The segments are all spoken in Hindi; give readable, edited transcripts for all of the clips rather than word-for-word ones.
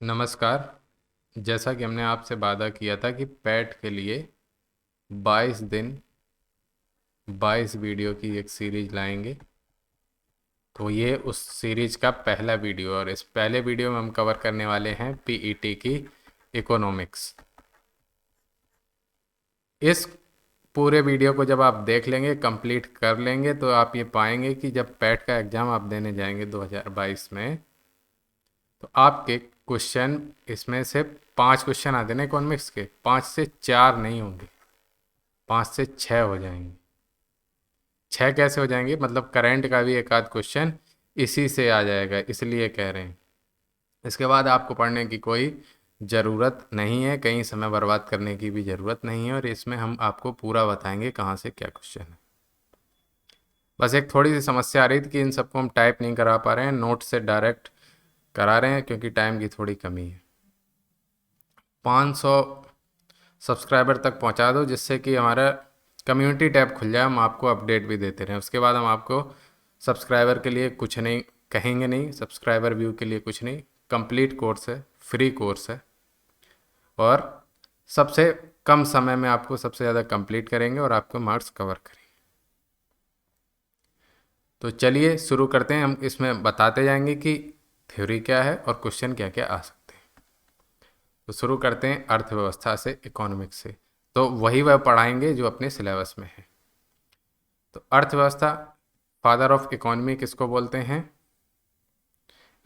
नमस्कार। जैसा कि हमने आपसे वादा किया था कि पैट के लिए 22 दिन 22 वीडियो की एक सीरीज लाएंगे, तो ये उस सीरीज का पहला वीडियो। और इस पहले वीडियो में हम कवर करने वाले हैं पीईटी की इकोनॉमिक्स। इस पूरे वीडियो को जब आप देख लेंगे, कंप्लीट कर लेंगे, तो आप ये पाएंगे कि जब पैट का एग्ज़ाम आप देने जाएंगे 2022 में, तो आपके क्वेश्चन इसमें से 5 क्वेश्चन आते ना इकोनॉमिक्स के, 5 से 4 नहीं होंगे, 5 से 6 हो जाएंगे। 6 कैसे हो जाएंगे? मतलब करंट का भी एक आध क्वेश्चन इसी से आ जाएगा, इसलिए कह रहे हैं। इसके बाद आपको पढ़ने की कोई ज़रूरत नहीं है, कहीं समय बर्बाद करने की भी ज़रूरत नहीं है, और इसमें हम आपको पूरा बताएंगे कहाँ से क्या क्वेश्चन है। बस एक थोड़ी सी समस्या आ रही थी कि इन सबको हम टाइप नहीं करा पा रहे हैं, नोट से डायरेक्ट करा रहे हैं क्योंकि टाइम की थोड़ी कमी है। 500 सब्सक्राइबर तक पहुंचा दो, जिससे कि हमारा कम्युनिटी टैब खुल जाए, हम आपको अपडेट भी देते रहें। उसके बाद हम आपको सब्सक्राइबर के लिए कुछ नहीं कहेंगे, नहीं सब्सक्राइबर व्यू के लिए कुछ नहीं, कंप्लीट कोर्स है, फ्री कोर्स है, और सबसे कम समय में आपको सबसे ज़्यादा कंप्लीट करेंगे और आपको मार्क्स कवर करेंगे। तो चलिए शुरू करते हैं। हम इसमें बताते जाएंगे कि थ्योरी क्या है और क्वेश्चन क्या क्या आ सकते हैं। तो शुरू करते हैं अर्थव्यवस्था से, इकोनॉमिक्स से। तो वही वह पढ़ाएंगे जो अपने सिलेबस में है। तो अर्थव्यवस्था, फादर ऑफ इकोनॉमी किसको बोलते हैं?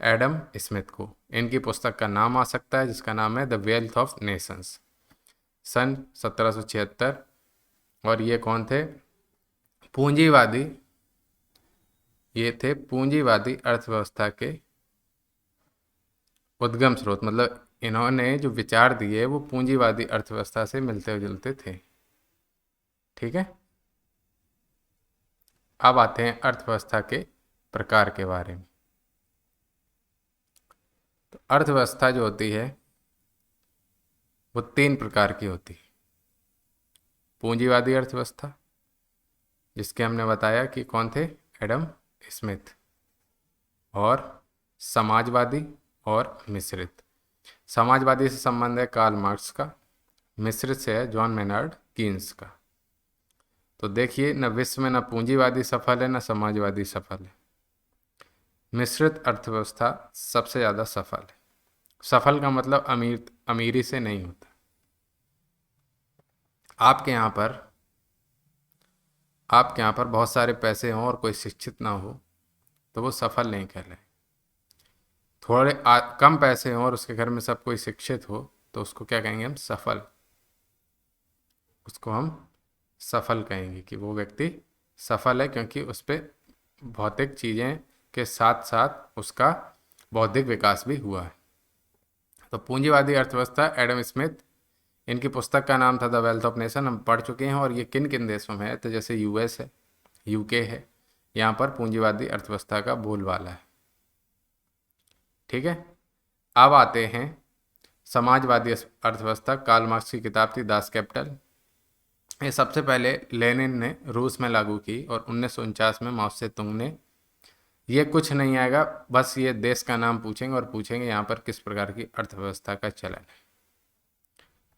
एडम स्मिथ को। इनकी पुस्तक का नाम आ सकता है जिसका नाम है द वेल्थ ऑफ नेशंस, सन 1776। और ये कौन थे? पूंजीवादी। ये थे पूंजीवादी अर्थव्यवस्था के उद्गम स्रोत। मतलब इन्होंने जो विचार दिए वो पूंजीवादी अर्थव्यवस्था से मिलते जुलते थे। ठीक है। अब आते हैं अर्थव्यवस्था के प्रकार के बारे में। तो अर्थव्यवस्था जो होती है वो 3 प्रकार की होती है। पूंजीवादी अर्थव्यवस्था, जिसके हमने बताया कि कौन थे, एडम स्मिथ। और समाजवादी और मिश्रित। समाजवादी से संबंध है कार्ल मार्क्स का, मिश्रित से है जॉन मेनार्ड कीन्स का। तो देखिए, न विश्व में न पूंजीवादी सफल है न समाजवादी सफल है। मिश्रित अर्थव्यवस्था सबसे ज़्यादा सफल है। सफल का मतलब अमीरी से नहीं होता। आपके यहाँ पर आपके यहाँ पर बहुत सारे पैसे हों और कोई शिक्षित ना हो तो वो सफल नहीं कहलाए। कम पैसे हों और उसके घर में सब कोई शिक्षित हो तो उसको क्या कहेंगे हम? सफल। उसको हम सफल कहेंगे कि वो व्यक्ति सफल है, क्योंकि उस पर भौतिक चीज़ें के साथ साथ उसका बौद्धिक विकास भी हुआ है। तो पूंजीवादी अर्थव्यवस्था, एडम स्मिथ, इनकी पुस्तक का नाम था द वेल्थ ऑफ नेशन। हम पढ़ चुके हैं। और ये किन किन देशों में है? तो जैसे यूएस है, यूके है, यहाँ पर पूंजीवादी अर्थव्यवस्था का बोलबाला है। ठीक है। अब आते हैं समाजवादी अर्थव्यवस्था। कार्ल मार्क्स की किताब थी दास कैपिटल। ये सबसे पहले लेनिन ने रूस में लागू की और 1949 में माओ से तुंग ने। ये कुछ नहीं आएगा, बस ये देश का नाम पूछेंगे और पूछेंगे यहाँ पर किस प्रकार की अर्थव्यवस्था का चलन है।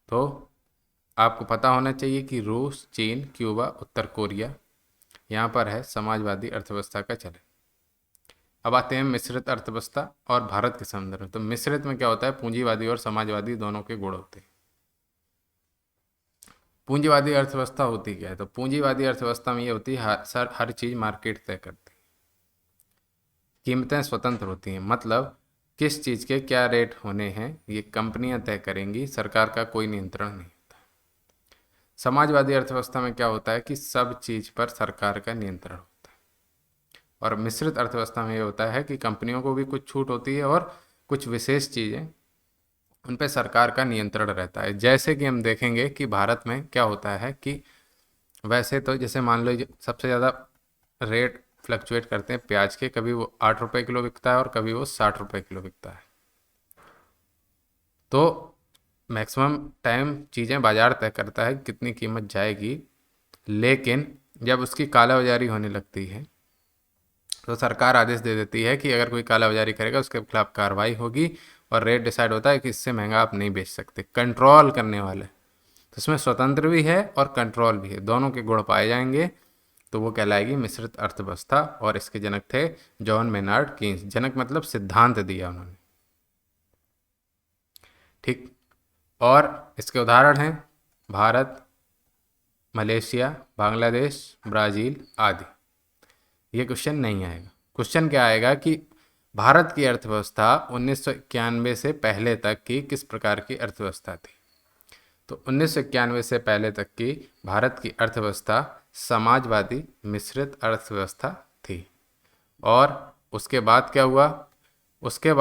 तो आपको पता होना चाहिए कि रूस, चीन, क्यूबा, उत्तर कोरिया, यहाँ पर है समाजवादी अर्थव्यवस्था का चलन। अब आते हैं मिश्रित अर्थव्यवस्था और भारत के संदर्भ में। तो मिश्रित में क्या होता है? पूंजीवादी और समाजवादी दोनों के गुण होते हैं। पूंजीवादी अर्थव्यवस्था होती क्या है? तो पूंजीवादी अर्थव्यवस्था में ये होती है हर चीज़ मार्केट तय करती है। कीमतें स्वतंत्र होती हैं, मतलब किस चीज़ के क्या रेट होने हैं ये कंपनियां तय करेंगी, सरकार का कोई नियंत्रण नहीं होता। समाजवादी अर्थव्यवस्था में क्या होता है कि सब चीज़ पर सरकार का नियंत्रण होता है। और मिश्रित अर्थव्यवस्था में ये होता है कि कंपनियों को भी कुछ छूट होती है और कुछ विशेष चीज़ें उन पर सरकार का नियंत्रण रहता है। जैसे कि हम देखेंगे कि भारत में क्या होता है कि वैसे तो जैसे मान लो सबसे ज़्यादा रेट फ्लक्चुएट करते हैं प्याज के, कभी वो 8 रुपये किलो बिकता है और कभी वो 60 रुपये किलो बिकता है। तो मैक्सिमम टाइम चीज़ें बाजार तय करता है कि कितनी कीमत जाएगी, लेकिन जब उसकी कालाबाजारी होने लगती है तो सरकार आदेश दे देती है कि अगर कोई कालाबाजारी करेगा उसके खिलाफ कार्रवाई होगी और रेट डिसाइड होता है कि इससे महंगा आप नहीं बेच सकते, कंट्रोल करने वाले। तो इसमें स्वतंत्र भी है और कंट्रोल भी है, दोनों के गुण पाए जाएंगे, तो वो कहलाएगी मिश्रित अर्थव्यवस्था। और इसके जनक थे जॉन मेनार्ड कीन्स। जनक मतलब सिद्धांत दिया उन्होंने, ठीक। और इसके उदाहरण हैं भारत, मलेशिया, बांग्लादेश, ब्राज़ील आदि। ये क्वेश्चन नहीं आएगा। क्वेश्चन क्या आएगा कि भारत की अर्थव्यवस्था 1991 से पहले तक की किस प्रकार की अर्थव्यवस्था थी। तो 1991 से पहले तक की भारत की अर्थव्यवस्था समाजवादी मिश्रित अर्थव्यवस्था थी। और उसके बाद क्या हुआ, उसके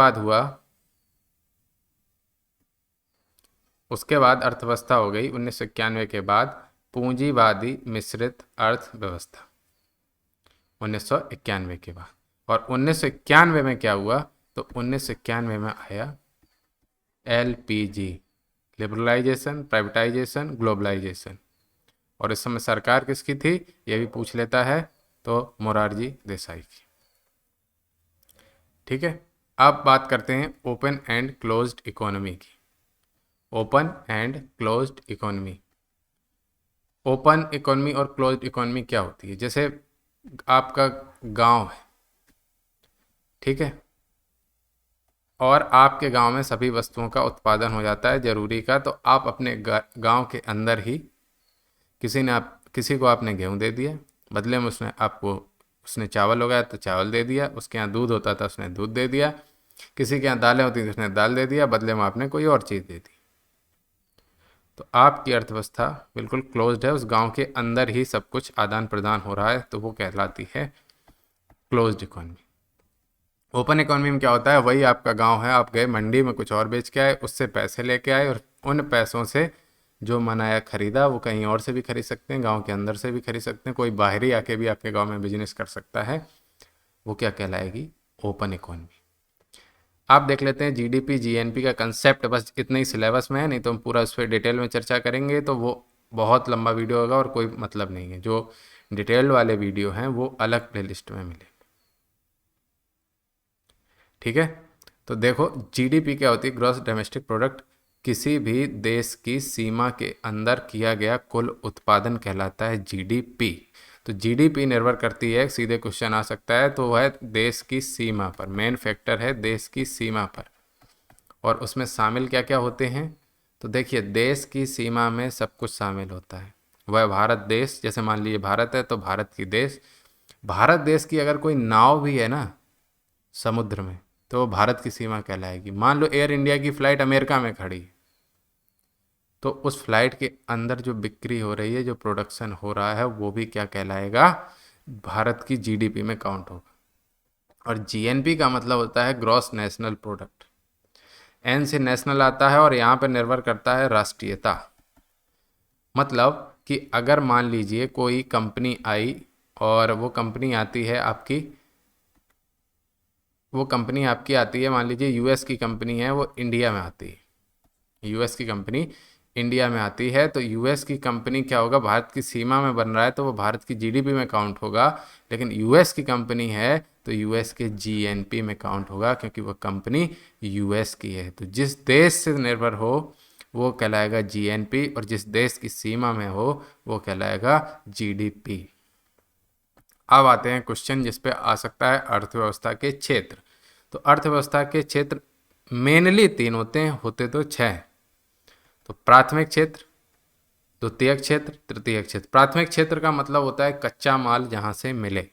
बाद अर्थव्यवस्था हो गई 1991 के बाद पूंजीवादी मिश्रित अर्थव्यवस्था, 1991 के बाद। और 1991 में क्या हुआ, तो 1991 में आया LPG, लिबरलाइजेशन, प्राइवेटाइजेशन, ग्लोबलाइजेशन। और इस समय सरकार किसकी थी, ये भी पूछ लेता है, तो मोरारजी देसाई की, ठीक है। अब बात करते हैं ओपन एंड क्लोज्ड इकोनॉमी की। Open and closed economy, open economy और क्लोज्ड इकोनॉमी क्या होती है। जैसे आपका गांव है, ठीक है, और आपके गांव में सभी वस्तुओं का उत्पादन हो जाता है ज़रूरी का, तो आप अपने गांव के अंदर ही किसी को आपने गेहूं दे दिया, बदले में उसने चावल उगाया तो चावल दे दिया, उसके यहाँ दूध होता था उसने दूध दे दिया, किसी के यहाँ दालें होती थी उसने दाल दे दिया, बदले में आपने कोई और चीज़ दे दी। तो आपकी अर्थव्यवस्था बिल्कुल क्लोज्ड है, उस गांव के अंदर ही सब कुछ आदान प्रदान हो रहा है, तो वो कहलाती है क्लोज्ड इकोनॉमी। ओपन इकोनॉमी में क्या होता है, वही आपका गांव है, आप गए मंडी में कुछ और बेच के आए, उससे पैसे लेके आए, और उन पैसों से जो मनाया खरीदा वो कहीं और से भी खरीद सकते हैं, गांव के अंदर से भी खरीद सकते हैं, कोई बाहरी आके भी आपके गांव में बिजनेस कर सकता है, वो क्या कहलाएगी, ओपन इकोनॉमी। आप देख लेते हैं GDP GNP का कंसेप्ट, बस इतना ही सिलेबस में है, नहीं तो हम पूरा उस पर डिटेल में चर्चा करेंगे तो वो बहुत लंबा वीडियो होगा और कोई मतलब नहीं है। जो डिटेल्ड वाले वीडियो हैं वो अलग प्लेलिस्ट में मिले, ठीक है। तो देखो GDP क्या होती है, ग्रॉस डोमेस्टिक प्रोडक्ट, किसी भी देश की सीमा के अंदर किया गया कुल उत्पादन कहलाता है GDP। तो GDP निर्भर करती है, सीधे क्वेश्चन आ सकता है, तो वह है देश की सीमा पर, मेन फैक्टर है देश की सीमा पर। और उसमें शामिल क्या क्या होते हैं, तो देखिए देश की सीमा में सब कुछ शामिल होता है। वह भारत देश, जैसे मान लीजिए भारत है तो भारत देश की अगर कोई नाव भी है ना समुद्र में, तो वो भारत की सीमा कहलाएगी। मान लो एयर इंडिया की फ़्लाइट अमेरिका में खड़ी है, तो उस फ्लाइट के अंदर जो बिक्री हो रही है, जो प्रोडक्शन हो रहा है, वो भी क्या कहलाएगा, भारत की GDP में काउंट होगा। और GNP का मतलब होता है ग्रॉस नेशनल प्रोडक्ट, N से नेशनल आता है और यहाँ पर निर्भर करता है राष्ट्रीयता। मतलब कि अगर मान लीजिए कोई कंपनी आई और वो कंपनी आती है मान लीजिए US की कंपनी है, वो इंडिया में आती है, US की कंपनी इंडिया में आती है, तो US की कंपनी क्या होगा, भारत की सीमा में बन रहा है तो वो भारत की GDP में काउंट होगा। लेकिन US की कंपनी है तो US के GNP में काउंट होगा, क्योंकि वो कंपनी US की है। तो जिस देश से निर्भर हो वो कहलाएगा GNP, और जिस देश की सीमा में हो वो कहलाएगा GDP। अब आते हैं क्वेश्चन जिस पे आ सकता है अर्थव्यवस्था के क्षेत्र। तो अर्थव्यवस्था के क्षेत्र मेनली 3 होते तो 6। तो प्राथमिक क्षेत्र, द्वितीयक क्षेत्र, तृतीयक क्षेत्र। प्राथमिक क्षेत्र का मतलब होता है कच्चा माल जहां से मिले,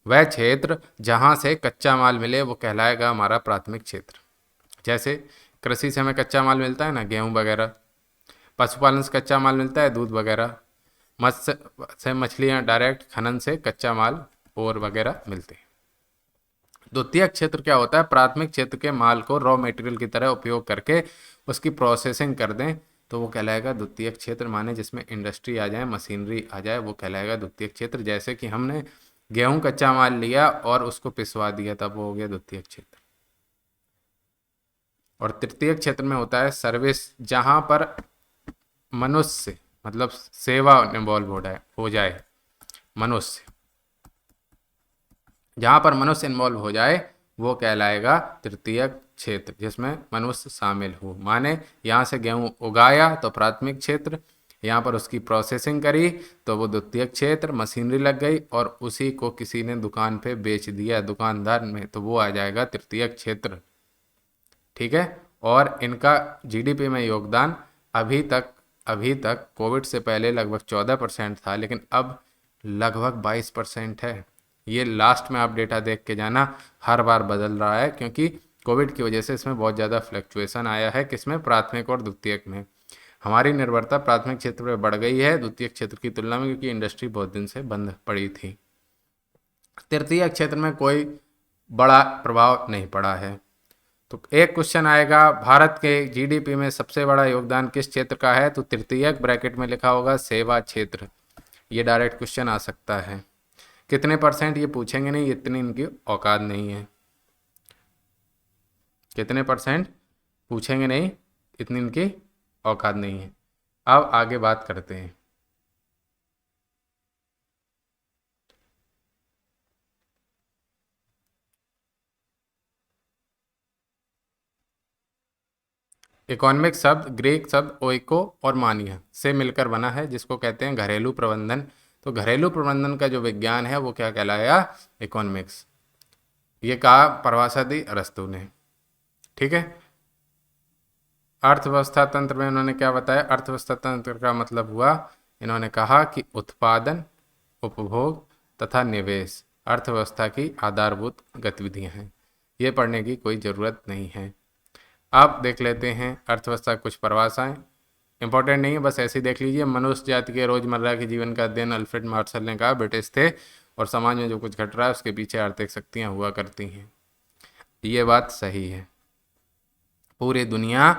वह क्षेत्र जहां से कच्चा माल मिले वो कहलाएगा हमारा प्राथमिक क्षेत्र। जैसे कृषि से हमें कच्चा माल मिलता है ना, गेहूं वगैरह, पशुपालन से कच्चा माल मिलता है, दूध वगैरह, मत्स्य से मछलियाँ डायरेक्ट, खनन से कच्चा माल और वगैरह मिलते हैं। द्वितीयक क्षेत्र क्या होता है, प्राथमिक क्षेत्र के माल को रॉ मटेरियल की तरह उपयोग करके उसकी प्रोसेसिंग कर दें, तो वो कहलाएगा द्वितीयक क्षेत्र। माने जिसमें इंडस्ट्री आ जाए, मशीनरी आ जाए, वो कहलाएगा द्वितीयक क्षेत्र। जैसे कि हमने गेहूं कच्चा माल लिया और उसको पिसवा दिया, तब वो हो गया द्वितीयक क्षेत्र। और तृतीयक क्षेत्र में होता है सर्विस, जहां पर मनुष्य मतलब सेवा इन्वॉल्व हो जाए, जहां पर मनुष्य इन्वॉल्व हो जाए वो कहलाएगा तृतीयक क्षेत्र, जिसमें मनुष्य शामिल हो। माने यहाँ से गेहूं उगाया तो प्राथमिक क्षेत्र, यहाँ पर उसकी प्रोसेसिंग करी तो वो द्वितीयक क्षेत्र, मशीनरी लग गई और उसी को किसी ने दुकान पे बेच दिया दुकानदार में, तो वो आ जाएगा तृतीयक क्षेत्र। ठीक है। और इनका जीडीपी में योगदान अभी तक कोविड से पहले लगभग 14% था, लेकिन अब लगभग 22% है। ये लास्ट में आप डेटा देख के जाना, हर बार बदल रहा है, क्योंकि कोविड की वजह से इसमें बहुत ज़्यादा फ्लक्चुएशन आया है। किसमें? प्राथमिक और द्वितीयक में। हमारी निर्भरता प्राथमिक क्षेत्र पर बढ़ गई है द्वितीयक क्षेत्र की तुलना में, क्योंकि इंडस्ट्री बहुत दिन से बंद पड़ी थी। तृतीय क्षेत्र में कोई बड़ा प्रभाव नहीं पड़ा है। तो एक क्वेश्चन आएगा, भारत के जीडीपी में सबसे बड़ा योगदान किस क्षेत्र का है? तो तृतीयक, ब्रैकेट में लिखा होगा सेवा क्षेत्र। ये डायरेक्ट क्वेश्चन आ सकता है। कितने परसेंट ये पूछेंगे नहीं, इतनी इनकी औकात नहीं है। कितने परसेंट पूछेंगे नहीं, इतनी इनकी औकात नहीं है। अब आगे बात करते हैं। इकोनॉमिक शब्द ग्रीक शब्द ओइको और मानिया से मिलकर बना है, जिसको कहते हैं घरेलू प्रबंधन। तो घरेलू प्रबंधन का जो विज्ञान है वो क्या कहलाया? इकोनॉमिक्स। ये कहा परिभाषा दी अरस्तू ने। ठीक है। अर्थव्यवस्था तंत्र में उन्होंने क्या बताया? अर्थव्यवस्था तंत्र का मतलब हुआ, इन्होंने कहा कि उत्पादन, उपभोग तथा निवेश अर्थव्यवस्था की आधारभूत गतिविधियां हैं। ये पढ़ने की कोई ज़रूरत नहीं है। अब देख लेते हैं अर्थव्यवस्था कुछ परिभाषाएं। इंपॉर्टेंट नहीं है, बस ऐसे ही देख लीजिए। मनुष्य जाति के रोजमर्रा के जीवन का अध्ययन अल्फ्रेड मार्शल ने कहा, ब्रिटिश थे, और समाज में जो कुछ घट रहा है उसके पीछे आर्थिक शक्तियां हुआ करती हैं। ये बात सही है। पूरी दुनिया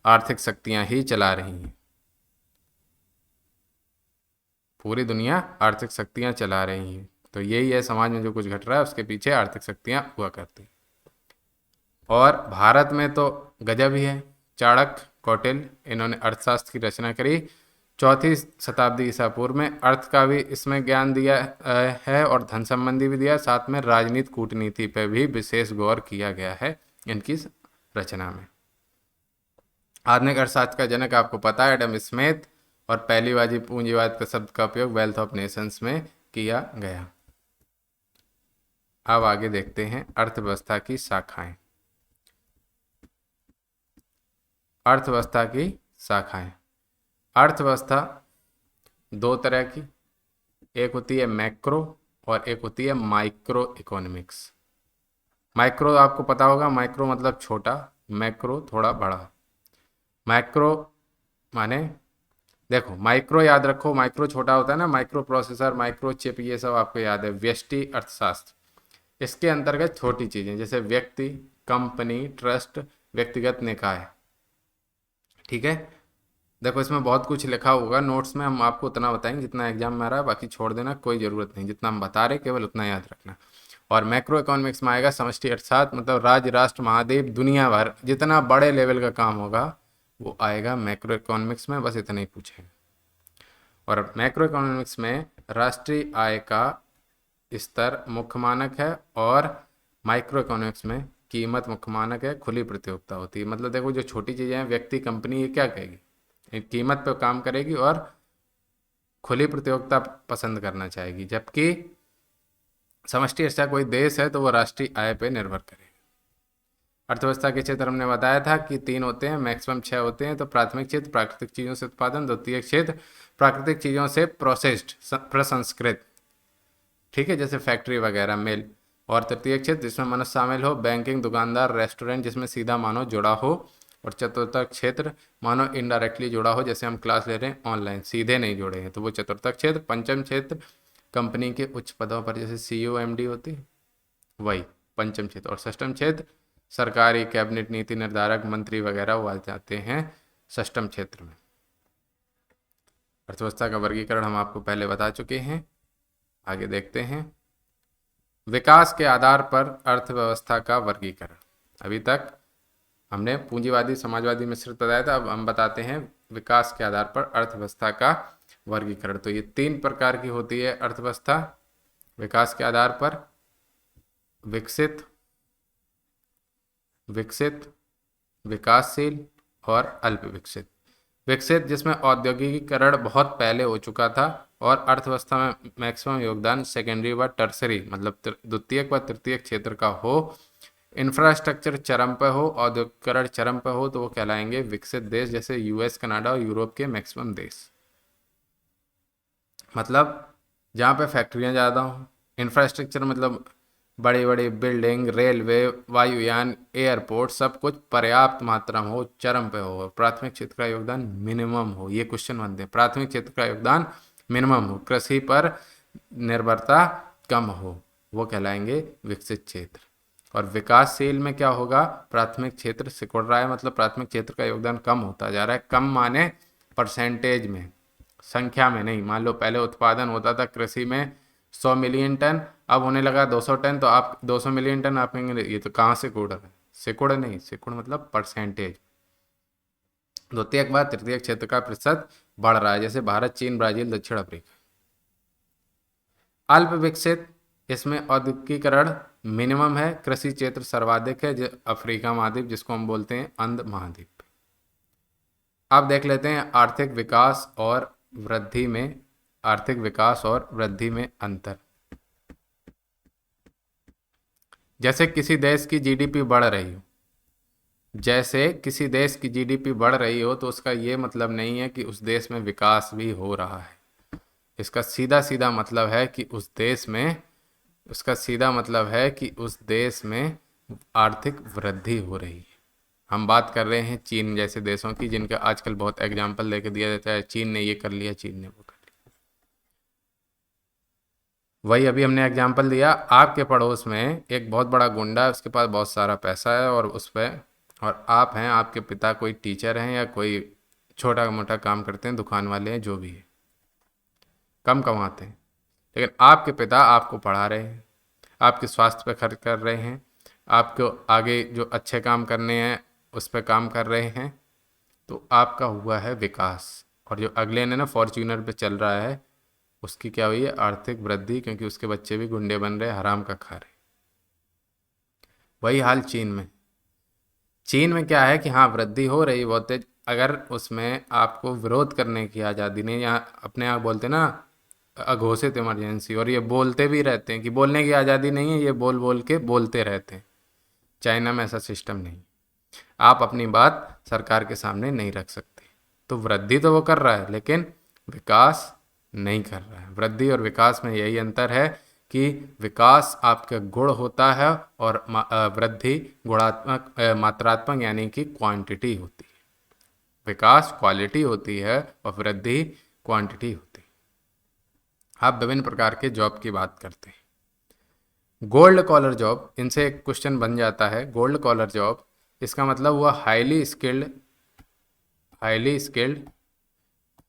आर्थिक शक्तियां ही चला रही हैं। पूरी दुनिया आर्थिक शक्तियां चला रही हैं। तो यही है, समाज में जो कुछ घट रहा है उसके पीछे आर्थिक शक्तियां हुआ करती हैं। और भारत में तो गजब ही है। चाणक्य, कौटिल्य, इन्होंने अर्थशास्त्र की रचना करी। 4वीं शताब्दी ईसा पूर्व में अर्थ का भी इसमें ज्ञान दिया है और धन संबंधी भी दिया। साथ में राजनीति कूटनीति पर भी विशेष गौर किया गया है इनकी रचना में। आधुनिक अर्थशास्त्र का जनक आपको पता है एडम स्मिथ, और पहली बार पूंजीवाद का शब्द का उपयोग वेल्थ ऑफ नेशंस में किया गया। अब आगे देखते हैं अर्थव्यवस्था की शाखाएं। अर्थव्यवस्था की शाखाएं। अर्थव्यवस्था दो तरह की, एक होती है मैक्रो और एक होती है माइक्रो इकोनॉमिक्स। माइक्रो आपको पता होगा, माइक्रो मतलब छोटा, मैक्रो थोड़ा बड़ा। माइक्रो माने, देखो माइक्रो याद रखो, माइक्रो छोटा होता है ना, माइक्रो प्रोसेसर, माइक्रो चिप, ये सब आपको याद है। व्यष्टि अर्थशास्त्र, इसके अंतर्गत छोटी चीजें जैसे व्यक्ति, कंपनी, ट्रस्ट, व्यक्तिगत निकाय। ठीक है। देखो इसमें बहुत कुछ लिखा होगा, नोट्स में हम आपको उतना बताएंगे जितना एग्जाम में आ रहा है, बाकी छोड़ देना, कोई ज़रूरत नहीं। जितना हम बता रहे केवल उतना याद रखना। और मैक्रो इकोनॉमिक्स में आएगा समष्टि अर्थशास्त्र, मतलब राज्य, राष्ट्र, महाद्वीप, दुनिया भर जितना बड़े लेवल का काम होगा वो आएगा मैक्रो इकोनॉमिक्स में, बस इतना ही पूछेंगे। और मैक्रो इकोनॉमिक्स में राष्ट्रीय आय का स्तर मुख्य मानक है, और माइक्रो इकोनॉमिक्स में कीमत मुख्य मानक है, खुली प्रतियोगिता होती है। मतलब देखो जो छोटी चीज़ें हैं, व्यक्ति, कंपनी, ये क्या कहेगी? कीमत पर काम करेगी और खुली प्रतियोगिता पसंद करना चाहेगी। जबकि समष्टि अर्थशास्त्र कोई देश है तो वो राष्ट्रीय आय पे निर्भर करेगा। अर्थव्यवस्था के क्षेत्र हमने बताया था कि 3 होते हैं, मैक्सिमम 6 होते हैं। तो प्राथमिक क्षेत्र प्राकृतिक चीज़ों से उत्पादन, द्वितीय क्षेत्र प्राकृतिक चीज़ों से प्रोसेस्ड, प्रसंस्कृत, ठीक है, जैसे फैक्ट्री वगैरह, मिल। और तृतीय क्षेत्र जिसमें मनुष्य शामिल हो, बैंकिंग, दुकानदार, रेस्टोरेंट, जिसमें सीधा मानव जुड़ा हो। और चतुर्थ क्षेत्र मानव इनडायरेक्टली जुड़ा हो, जैसे हम क्लास ले रहे हैं ऑनलाइन, सीधे नहीं जुड़े हैं, तो वो चतुर्थ क्षेत्र। पंचम क्षेत्र कंपनी के उच्च पदों पर जैसे सीईओ, एमडी होती है, वही पंचम क्षेत्र। और षष्ठम क्षेत्र सरकारी, कैबिनेट, नीति निर्धारक, मंत्री वगैरह वो आ जाते हैं षष्ठम क्षेत्र में। अर्थव्यवस्था का वर्गीकरण हम आपको पहले बता चुके हैं। आगे देखते हैं विकास के आधार पर अर्थव्यवस्था का वर्गीकरण। अभी तक हमने पूंजीवादी, समाजवादी, मिश्रित बताया था, अब हम बताते हैं विकास के आधार पर अर्थव्यवस्था का वर्गीकरण। तो ये 3 प्रकार की होती है अर्थव्यवस्था विकास के आधार पर: विकसित, विकसित, विकासशील और अल्प विकसित। विकसित जिसमें औद्योगिकीकरण बहुत पहले हो चुका था और अर्थव्यवस्था में मैक्सिमम योगदान सेकेंडरी व टर्सरी मतलब द्वितीयक व तृतीयक क्षेत्र का हो, इंफ्रास्ट्रक्चर चरम पर हो, औद्योगिकरण चरम पर हो, तो वो कहलाएंगे विकसित देश, जैसे यूएस, कनाडा और यूरोप के मैक्सिमम देश। मतलब जहाँ पे फैक्ट्रियाँ ज़्यादा हों, इंफ्रास्ट्रक्चर मतलब बड़ी बड़ी बिल्डिंग, रेलवे, वायुयान, एयरपोर्ट, सब कुछ पर्याप्त मात्रा में हो, चरम पे हो, प्राथमिक क्षेत्र का योगदान मिनिमम हो। ये क्वेश्चन बनते हैं, प्राथमिक क्षेत्र का योगदान मिनिमम हो, कृषि पर निर्भरता कम हो, वो कहलाएंगे विकसित क्षेत्र। और विकासशील में क्या होगा, प्राथमिक क्षेत्र सिकुड़ रहा है, मतलब प्राथमिक क्षेत्र का योगदान कम होता जा रहा है। कम माने परसेंटेज में, संख्या में नहीं। मान लो पहले उत्पादन होता था कृषि में 100 मिलियन टन, अब होने लगा 200 टन, तो आप 200 मिलियन टन आप कहेंगे ये तो कहाँ से सिकुड़ रहा है। सिकुड़ नहीं, सिकुड़ मतलब परसेंटेज। द्वितीयक बाद तृतीयक क्षेत्र का प्रतिशत बढ़ रहा है, जैसे भारत, चीन, ब्राजील, दक्षिण अफ्रीका। अल्प विकसित, इसमें औद्योगिकीकरण मिनिमम है, कृषि क्षेत्र सर्वाधिक है, जो अफ्रीका महाद्वीप, जिसको हम बोलते हैं अंध महाद्वीप। अब देख लेते हैं आर्थिक विकास और वृद्धि में, आर्थिक विकास और वृद्धि में अंतर। जैसे किसी देश की जीडीपी बढ़ रही हो, जैसे किसी देश की जीडीपी बढ़ रही हो, तो उसका ये मतलब नहीं है कि उस देश में विकास भी हो रहा है। इसका सीधा सीधा मतलब है कि उस देश में, उसका सीधा मतलब है कि उस देश में आर्थिक वृद्धि हो रही है। हम बात कर रहे हैं चीन जैसे देशों की, जिनका आजकल बहुत एग्जाम्पल लेके दिया जाता है, चीन ने ये कर लिया, चीन ने वो कर लिया। वही अभी हमने एग्जाम्पल दिया, आपके पड़ोस में एक बहुत बड़ा गुंडा है, उसके पास बहुत सारा पैसा है और उस पर, और आप हैं, आपके पिता कोई टीचर हैं या कोई छोटा मोटा काम करते हैं, दुकान वाले हैं, जो भी है, कम कमाते हैं, लेकिन आपके पिता आपको पढ़ा रहे हैं, आपके स्वास्थ्य पे खर्च कर रहे हैं, आपको आगे जो अच्छे काम करने हैं उस पर काम कर रहे हैं, तो आपका हुआ है विकास। और जो अगले ने ना फॉर्च्यूनर पे चल रहा है, उसकी क्या हुई है, आर्थिक वृद्धि, क्योंकि उसके बच्चे भी गुंडे बन रहे, हराम का खा रहे। वही हाल चीन में। चीन में क्या है कि हाँ वृद्धि हो रही बहुत तेज, अगर उसमें आपको विरोध करने की आज़ादी नहीं, या अपने आप बोलते ना अघोषित इमरजेंसी, और ये बोलते भी रहते हैं कि बोलने की आज़ादी नहीं है, ये बोल बोल के बोलते रहते हैं। चाइना में ऐसा सिस्टम नहीं, आप अपनी बात सरकार के सामने नहीं रख सकते। तो वृद्धि तो वो कर रहा है, लेकिन विकास नहीं कर रहा है। वृद्धि और विकास में यही अंतर है कि विकास आपका गुण होता है और वृद्धि गुणात्मक, मात्रात्मक, यानी कि क्वांटिटी होती है। विकास क्वालिटी होती है और वृद्धि क्वांटिटी होती है। आप विभिन्न प्रकार के जॉब की बात करते हैं। गोल्ड कॉलर जॉब, इनसे एक क्वेश्चन बन जाता है। गोल्ड कॉलर जॉब, इसका मतलब हुआ highly skilled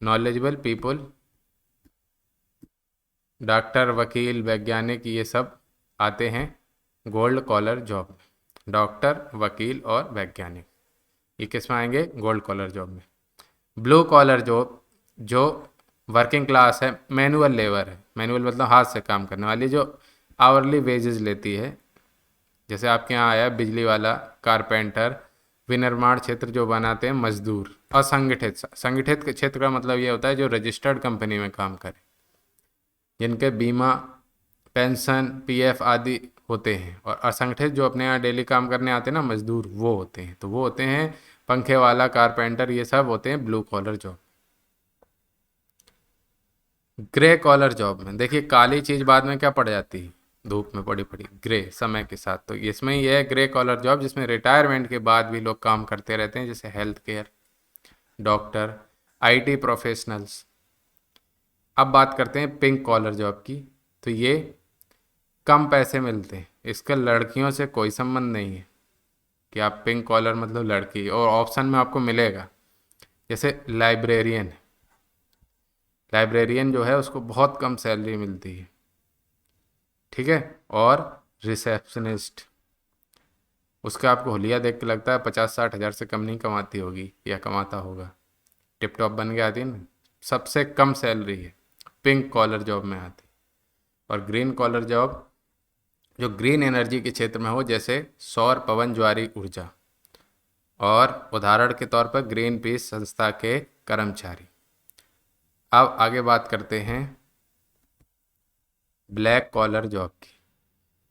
knowledgeable people, doctor, वकील, वैज्ञानिक, ये सब आते हैं गोल्ड कॉलर जॉब में। डॉक्टर, वकील और वैज्ञानिक ये किस में आएंगे, गोल्ड कॉलर जॉब में। ब्लू कॉलर जॉब, जो वर्किंग क्लास है, मैनुअल लेबर है, मैनुअल मतलब हाथ से काम करने वाली, जो आवरली वेजेस लेती है, जैसे आपके यहाँ आया बिजली वाला, कारपेंटर, विनिर्माण क्षेत्र जो बनाते हैं मजदूर। असंगठित, संगठित क्षेत्र का मतलब ये होता है जो रजिस्टर्ड कंपनी में काम करे, जिनके बीमा, पेंशन, पीएफ आदि होते हैं। और असंगठित जो अपने यहाँ डेली काम करने आते हैं ना मजदूर, वो होते हैं, तो वो होते हैं पंखे वाला, कारपेंटर, ये सब होते हैं blue collar job. Grey collar job में देखिए, काली चीज बाद में क्या पड़ जाती है, धूप में पड़ी पड़ी ग्रे समय के साथ, तो इसमें यह है ग्रे कॉलर जॉब, जिसमें रिटायरमेंट के बाद भी लोग काम करते रहते हैं, जैसे health care, doctor, IT professionals. अब बात करते हैं पिंक कॉलर जॉब की, तो ये कम पैसे मिलते हैं, इसका लड़कियों से कोई संबंध नहीं है कि आप पिंक कॉलर मतलब लड़की, और ऑप्शन में आपको मिलेगा, जैसे लाइब्रेरियन। लाइब्रेरियन जो है उसको बहुत कम सैलरी मिलती है, ठीक है। और रिसेप्शनिस्ट, उसका आपको हुलिया देख के लगता है 50-60 हज़ार से कम नहीं कमाती होगी या कमाता होगा, टिप टॉप बन के आती है ना, सबसे कम सैलरी है, पिंक कॉलर जॉब में आती। और ग्रीन कॉलर जॉब जो ग्रीन एनर्जी के क्षेत्र में हो, जैसे सौर, पवन, ज्वारी ऊर्जा, और उदाहरण के तौर पर ग्रीन पीस संस्था के कर्मचारी। अब आगे बात करते हैं ब्लैक कॉलर जॉब की।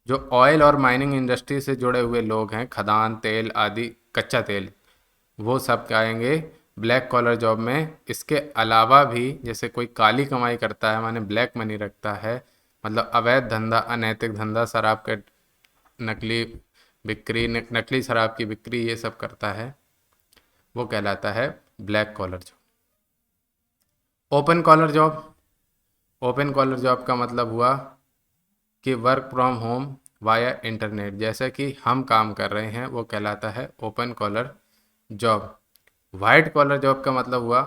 जो ऑयल और माइनिंग इंडस्ट्री से जुड़े हुए लोग हैं, खदान, तेल आदि, कच्चा तेल, वो सब क्या आएंगे ब्लैक कॉलर जॉब में। इसके अलावा भी जैसे कोई काली कमाई करता है, माने ब्लैक मनी रखता है, मतलब अवैध धंधा, अनैतिक धंधा, शराब के नकली बिक्री, नकली शराब की बिक्री, ये सब करता है, वो कहलाता है black collar job. Open collar job, open collar job का मतलब हुआ कि work from home via internet, जैसे कि हम काम कर रहे हैं, वो कहलाता है open collar job. White collar job का मतलब हुआ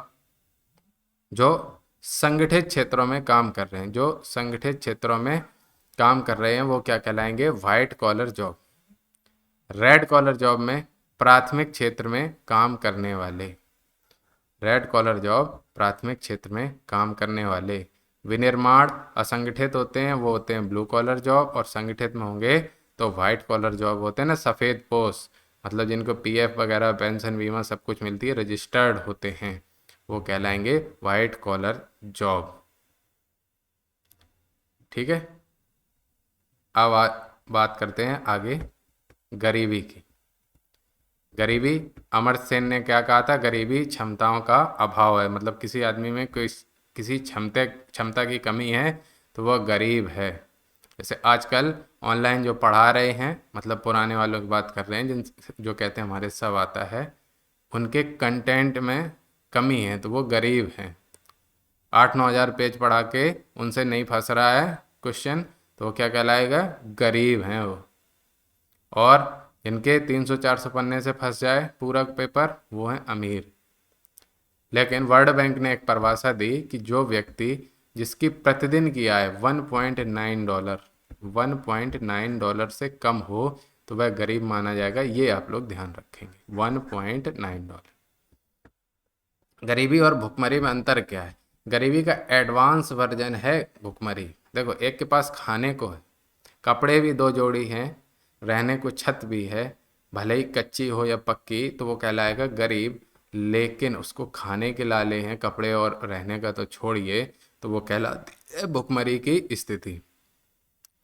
जो संगठित क्षेत्रों में काम कर रहे हैं, जो संगठित क्षेत्रों में काम कर रहे हैं, वो क्या कहलाएंगे white collar job. Red collar job में प्राथमिक क्षेत्र में काम करने वाले, रेड कॉलर जॉब प्राथमिक क्षेत्र में काम करने वाले। विनिर्माण असंगठित होते हैं, वो होते हैं ब्लू कॉलर जॉब, और संगठित में होंगे तो वाइट कॉलर जॉब होते हैं ना, सफ़ेद पोस्ट, मतलब जिनको पीएफ वगैरह, पेंशन, बीमा सब कुछ मिलती है, रजिस्टर्ड होते हैं, वो कहलाएंगे वाइट कॉलर जॉब। ठीक है। अब बात करते हैं आगे गरीबी की। गरीबी, अमर्त्य सेन ने क्या कहा था, गरीबी क्षमताओं का अभाव है, मतलब किसी आदमी में कोई किसी क्षमता की कमी है तो वह गरीब है। जैसे आजकल ऑनलाइन जो पढ़ा रहे हैं, मतलब पुराने वालों की बात कर रहे हैं, जिन जो कहते हैं हमारे सब आता है, उनके कंटेंट में कमी है तो वो गरीब हैं। 8-9 हज़ार पेज पढ़ा के उनसे नहीं फंस रहा है क्वेश्चन, तो वो क्या कहलाएगा, गरीब हैं वो। और जिनके 300-400 पन्ने से फंस जाए पूरा पेपर, वो हैं अमीर। लेकिन वर्ल्ड बैंक ने एक परिभाषा दी कि जो व्यक्ति जिसकी प्रतिदिन की आय $1.9 $1.9 से कम हो तो वह गरीब माना जाएगा। ये आप लोग ध्यान रखेंगे, $1.9। गरीबी और भुखमरी में अंतर क्या है? गरीबी का एडवांस वर्जन है भुखमरी। देखो, एक के पास खाने को है, कपड़े भी 2 जोड़ी हैं, रहने को छत भी है, भले ही कच्ची हो या पक्की, तो वो कहलाएगा गरीब। लेकिन उसको खाने के लाले हैं, कपड़े और रहने का तो छोड़िए, तो वो कहलाती है भुखमरी की स्थिति।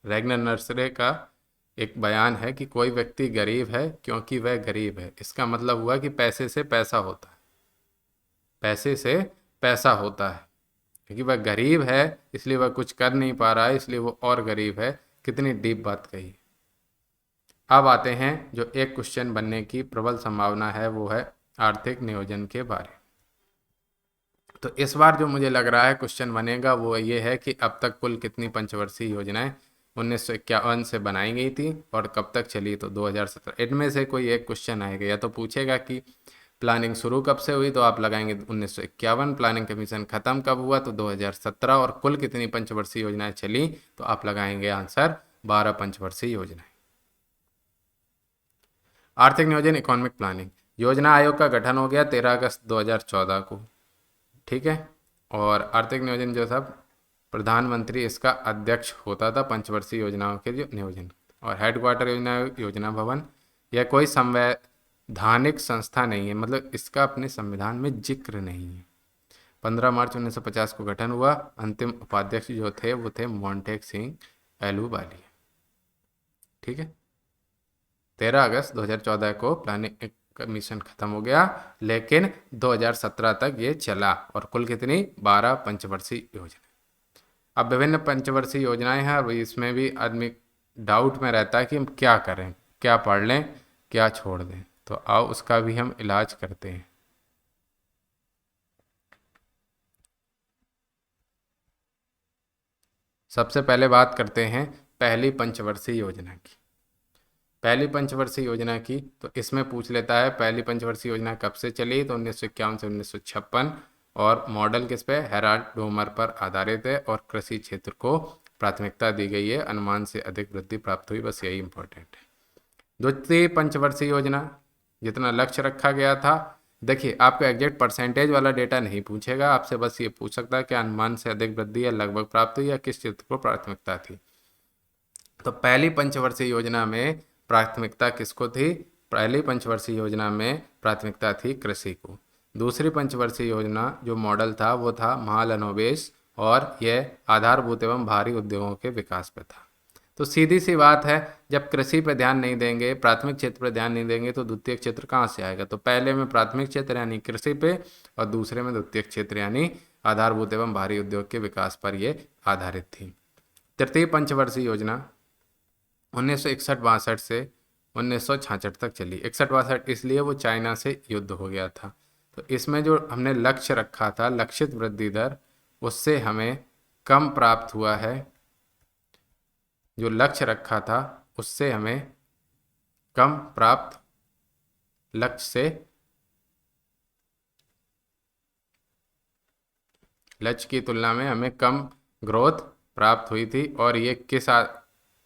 रैगनर नर्सरे का एक बयान है कि कोई व्यक्ति गरीब है क्योंकि वह गरीब है। इसका मतलब हुआ कि पैसे से पैसा होता है, पैसे से पैसा होता है, क्योंकि वह गरीब है इसलिए वह कुछ कर नहीं पा रहा है, इसलिए वो और गरीब है। कितनी डीप बात कही। अब आते हैं जो एक क्वेश्चन बनने की प्रबल संभावना है, वो है आर्थिक नियोजन के बारे। तो इस बार जो मुझे लग रहा है क्वेश्चन बनेगा वो ये है कि अब तक कुल कितनी पंचवर्षीय योजनाएं 1951 से बनाई गई थी और कब तक चली, तो 2017। इनमें से कोई एक क्वेश्चन आएगा, या तो पूछेगा कि प्लानिंग शुरू कब से हुई, तो आप लगाएंगे 1951, प्लानिंग कमीशन खत्म कब हुआ, तो 2017, और कुल कितनी पंचवर्षीय योजनाएं चली, तो आप लगाएंगे आंसर 12 पंचवर्षीय योजनाएं। आर्थिक नियोजन, इकोनॉमिक प्लानिंग, योजना आयोग का गठन हो गया 13 अगस्त 2014 को। ठीक है। और आर्थिक नियोजन जो था, प्रधानमंत्री इसका अध्यक्ष होता था पंचवर्षीय योजनाओं के जो नियोजन। और हेडक्वार्टर योजना, योजना भवन, यह कोई संवैधानिक संस्था नहीं है, मतलब इसका अपने संविधान में जिक्र नहीं है। 15 मार्च 1950 को गठन हुआ। अंतिम उपाध्यक्ष जो थे वो थे मोंटेक सिंह एलूवालिया। ठीक है। 13 अगस्त 2014 को प्लानिंग कमीशन खत्म हो गया, लेकिन 2017 तक ये चला, और कुल कितनी 12 पंचवर्षीय योजना। अब विभिन्न पंचवर्षीय योजनाएं हैं, और इसमें भी आदमी डाउट में रहता है कि हम क्या करें, क्या पढ़ लें, क्या छोड़ दें। तो आओ उसका भी हम इलाज करते हैं। सबसे पहले बात करते हैं पहली पंचवर्षीय योजना की। पहली पंचवर्षीय योजना की, तो इसमें पूछ लेता है पहली पंचवर्षीय योजना कब से चली, तो 1951 से 1956, और मॉडल किस पे, हेराल्ड डोमर पर आधारित है, और कृषि क्षेत्र को प्राथमिकता दी गई है, अनुमान से अधिक वृद्धि प्राप्त हुई, बस यही इंपॉर्टेंट है। द्वितीय पंचवर्षीय योजना, जितना लक्ष्य रखा गया था, देखिए आपको एग्जैक्ट परसेंटेज वाला डेटा नहीं पूछेगा, आपसे बस ये पूछ सकता है कि अनुमान से अधिक वृद्धि या लगभग प्राप्त हुई, या किस क्षेत्र को प्राथमिकता थी। तो पहली पंचवर्षीय योजना में प्राथमिकता किसको थी? पहली पंचवर्षीय योजना में प्राथमिकता थी कृषि को। दूसरी पंचवर्षीय योजना जो मॉडल था वो था महालनोबेश और यह आधारभूत एवं भारी उद्योगों के विकास पे था। तो सीधी सी बात है, जब कृषि पे ध्यान नहीं देंगे, प्राथमिक क्षेत्र पे ध्यान नहीं देंगे तो द्वितीय क्षेत्र कहाँ से आएगा? तो पहले में प्राथमिक क्षेत्र यानी कृषि पे और दूसरे में द्वितीय क्षेत्र यानी आधारभूत एवं भारी उद्योग के विकास पर ये आधारित थी। तृतीय पंचवर्षीय योजना 1961-62 से 1966 तक चली। 61-62 इसलिए वो चाइना से युद्ध हो गया था। तो इसमें जो हमने लक्ष्य रखा था, लक्षित वृद्धि दर, उससे हमें कम प्राप्त हुआ है। जो लक्ष्य रखा था उससे हमें कम प्राप्त, लक्ष्य से लक्ष्य की तुलना में हमें कम ग्रोथ प्राप्त हुई थी। और ये किस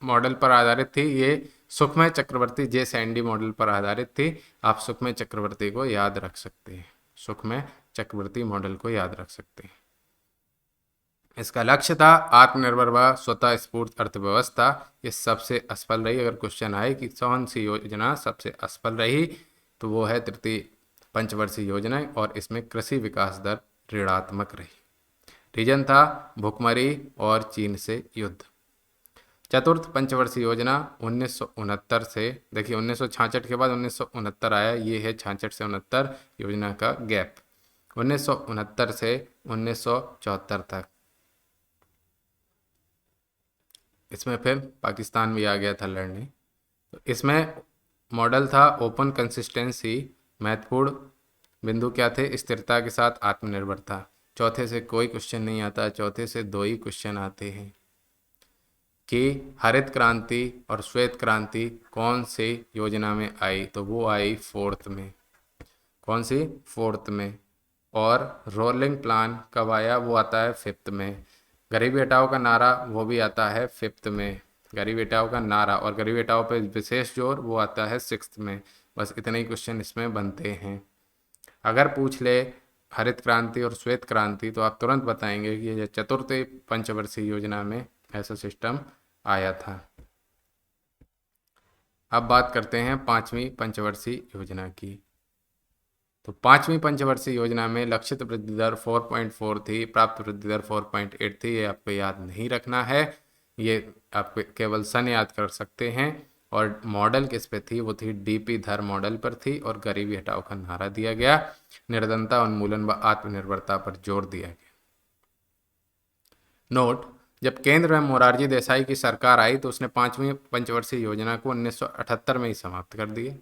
मॉडल पर आधारित थी? ये सुखमय चक्रवर्ती जे सैंडी मॉडल पर आधारित थी। आप सुखमय चक्रवर्ती को याद रख सकते हैं, सुखमय चक्रवर्ती मॉडल को याद रख सकते हैं। इसका लक्ष्य था आत्मनिर्भर व स्वतः स्फूर्त अर्थव्यवस्था। ये सबसे असफल रही। अगर क्वेश्चन आए कि कौन सी योजना सबसे असफल रही, तो वो है तृतीय पंचवर्षीय योजना और इसमें कृषि विकास दर ऋणात्मक रही। रीजन था भुखमरी और चीन से युद्ध। चतुर्थ पंचवर्षीय योजना 1969 से, देखिए 1966 के बाद 1969 आया, ये है 66 से 69 योजना का गैप। 1969 से 1974 तक इसमें फिर पाकिस्तान भी आ गया था लड़ने। तो इसमें मॉडल था ओपन कंसिस्टेंसी। महत्वपूर्ण बिंदु क्या थे? स्थिरता के साथ आत्मनिर्भरता। चौथे से कोई क्वेश्चन नहीं आता, चौथे से 2 ही क्वेश्चन आते हैं कि हरित क्रांति और श्वेत क्रांति कौन सी योजना में आई? तो वो आई 4th में। कौन सी? 4th में। और रोलिंग प्लान कब आया? वो आता है 5th में। गरीबी हटाओ का नारा वो भी आता है 5th में। गरीबी हटाओ का नारा और गरीबी हटाओ पे विशेष जोर वो आता है 6th में। बस इतने ही क्वेश्चन इसमें बनते हैं। अगर पूछ ले हरित क्रांति और श्वेत क्रांति तो आप तुरंत बताएंगे कि ये चतुर्थ पंचवर्षीय योजना में ऐसा सिस्टम आया था। अब बात करते हैं 5वीं पंचवर्षीय योजना की। तो 5वीं पंचवर्षीय योजना में लक्षित वृद्धि दर 4.4 थी, प्राप्त वृद्धि दर 4.8 थी। ये आपको याद नहीं रखना है, ये आप केवल सन याद कर सकते हैं। और मॉडल किस पे थी? वो थी डीपी धर मॉडल पर थी और गरीबी हटाओ का नारा दिया गया। निर्धनता उन्मूलन व आत्मनिर्भरता पर जोर दिया गया। नोट, जब केंद्र में मोरारजी देसाई की सरकार आई तो उसने 5वीं पंचवर्षीय योजना को 1978 में ही समाप्त कर दिया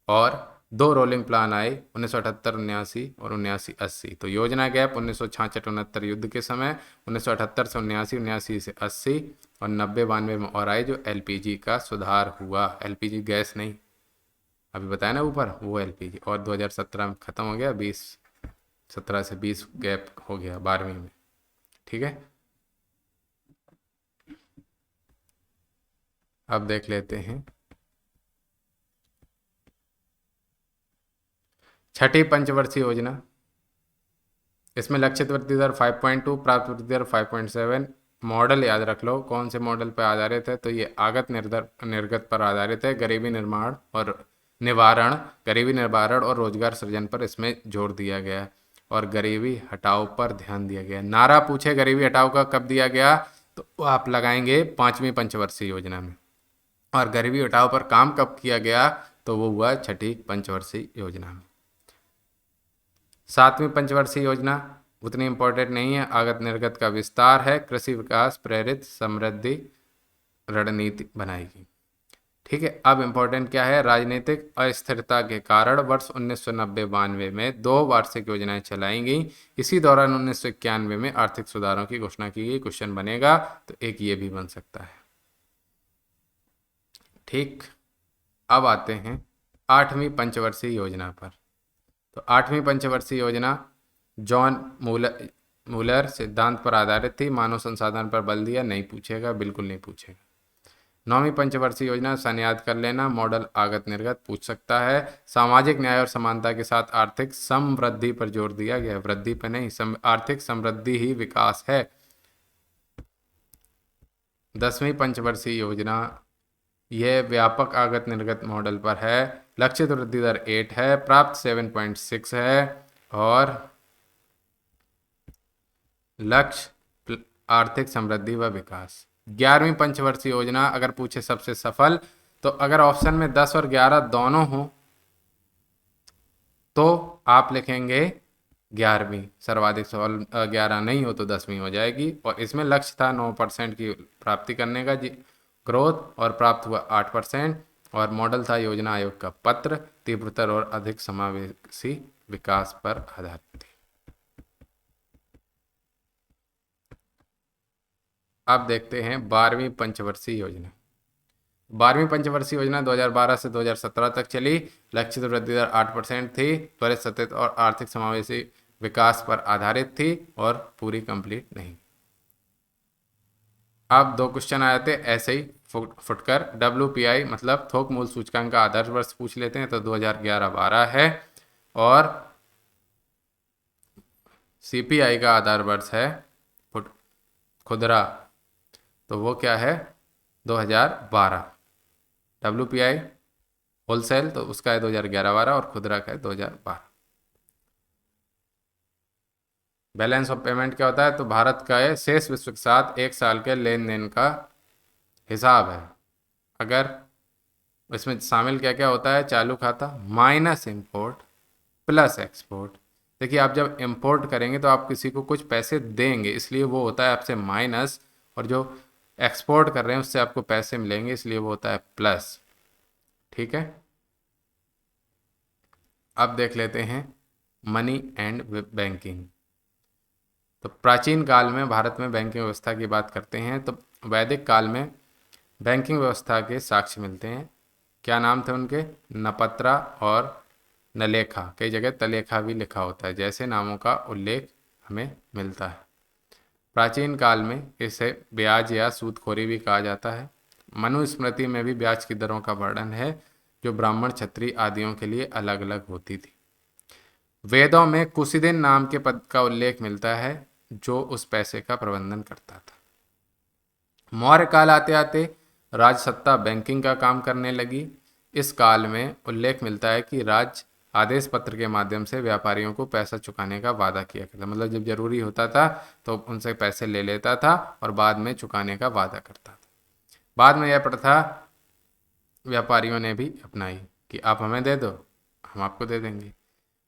और 2 रोलिंग प्लान आए 1978-79 और 79-80। तो योजना गैप 1966-69 युद्ध के समय, 1978 से 79, 79 से 80 और 90-92 में और आए जो एलपीजी का सुधार हुआ। एलपीजी गैस नहीं, अभी बताया ना ऊपर, वो एलपीजी। और 2017 में ख़त्म हो गया, 17 से 20 गैप हो गया 12वीं में। ठीक है, अब देख लेते हैं छठी पंचवर्षीय योजना। इसमें लक्षित वृद्धि दर 5.2, प्राप्त वृद्धि दर 5.7। मॉडल याद रख लो कौन से मॉडल पर आधारित है? तो ये आगत निर्गत पर आधारित है। गरीबी निर्माण और निवारण, गरीबी निवारण और रोजगार सृजन पर इसमें जोर दिया गया और गरीबी हटाओ पर ध्यान दिया गया। नारा पूछे गरीबी हटाओ का कब दिया गया, तो आप लगाएंगे 5वीं पंचवर्षीय योजना में। और गरीबी हटाओ पर काम कब किया गया, तो वो हुआ छठी पंचवर्षीय योजना में। 7वीं पंचवर्षीय योजना उतनी इम्पोर्टेंट नहीं है, आगत निर्गत का विस्तार है, कृषि विकास प्रेरित समृद्धि रणनीति बनाएगी। ठीक है, अब इम्पोर्टेंट क्या है? राजनीतिक अस्थिरता के कारण वर्ष 1990-92 में 2 वार्षिक योजनाएं चलाई गई। इसी दौरान 1991 में आर्थिक सुधारों की घोषणा की गई। क्वेश्चन बनेगा तो एक ये भी बन सकता है। ठीक, अब आते हैं 8वीं पंचवर्षीय योजना पर। तो 8वीं पंचवर्षीय योजना जॉन मूलर सिद्धांत पर आधारित थी। मानव संसाधन पर बल दिया, नहीं पूछेगा, बिल्कुल नहीं पूछेगा। 9वीं पंचवर्षीय योजना सन याद कर लेना, मॉडल आगत निर्गत पूछ सकता है। सामाजिक न्याय और समानता के साथ आर्थिक समृद्धि पर जोर दिया गया, वृद्धि पर नहीं, आर्थिक समृद्धि ही विकास है। 10वीं पंचवर्षीय योजना यह व्यापक आगत निर्गत मॉडल पर है। लक्षित वृद्धि दर 8 है, प्राप्त 7.6 है और लक्ष्य आर्थिक समृद्धि व विकास। 11वीं पंचवर्षीय योजना अगर पूछे सबसे सफल, तो अगर ऑप्शन में 10 और 11 दोनों हो तो आप लिखेंगे 11वीं, सर्वाधिक सफल 11 नहीं हो तो 10वीं हो जाएगी। और इसमें लक्ष्य था 9% की प्राप्ति करने का ग्रोथ और प्राप्त हुआ 8%। और मॉडल था योजना आयोग का पत्र, तीव्रतर और अधिक समावेशी विकास पर आधारित थी। अब देखते हैं 12वीं पंचवर्षीय योजना। 12वीं पंचवर्षीय योजना 2012 से 2017 तक चली। लक्षित वृद्धि दर 8% थी, त्वरित सतत और आर्थिक समावेशी विकास पर आधारित थी और पूरी कंप्लीट नहीं। अब 2 क्वेश्चन आए थे ऐसे ही फुटकर। WPI मतलब थोक मूल सूचकांक का आदर्श वर्ष पूछ लेते हैं तो 2011-12 है और CPI का आधार वर्ष है खुदरा, तो वो क्या है 2012। WPI होलसेल तो उसका है 2011-12 और खुदरा का है 2012। बैलेंस ऑफ पेमेंट क्या होता है, तो भारत का है शेष विश्व के साथ एक साल के लेन देन का हिसाब है। अगर इसमें शामिल क्या क्या होता है, चालू खाता माइनस इंपोर्ट प्लस एक्सपोर्ट। देखिए आप जब इंपोर्ट करेंगे तो आप किसी को कुछ पैसे देंगे, इसलिए वो होता है आपसे माइनस, और जो एक्सपोर्ट कर रहे हैं उससे आपको पैसे मिलेंगे, इसलिए वो होता है प्लस। ठीक है, अब देख लेते हैं मनी एंड बैंकिंग। तो प्राचीन काल में भारत में बैंकिंग व्यवस्था की बात करते हैं तो वैदिक काल में बैंकिंग व्यवस्था के साक्ष्य मिलते हैं। क्या नाम थे उनके, नपत्रा और नलेखा। कई जगह तलेखा भी लिखा होता है, जैसे नामों का उल्लेख हमें मिलता है। प्राचीन काल में इसे ब्याज या सूदखोरी भी कहा जाता है। मनुस्मृति में भी ब्याज की दरों का वर्णन है जो ब्राह्मण क्षत्रिय आदियों के लिए अलग अलग होती थी। वेदों में कुशिदिन नाम के पद का उल्लेख मिलता है जो उस पैसे का प्रबंधन करता था। मौर्य काल आते आते राजसत्ता बैंकिंग का काम करने लगी। इस काल में उल्लेख मिलता है कि राज आदेश पत्र के माध्यम से व्यापारियों को पैसा चुकाने का वादा किया करता, मतलब जब जरूरी होता था तो उनसे पैसे ले लेता था और बाद में चुकाने का वादा करता था। बाद में यह प्रथा व्यापारियों ने भी अपनाई कि आप हमें दे दो, हम आपको दे देंगे।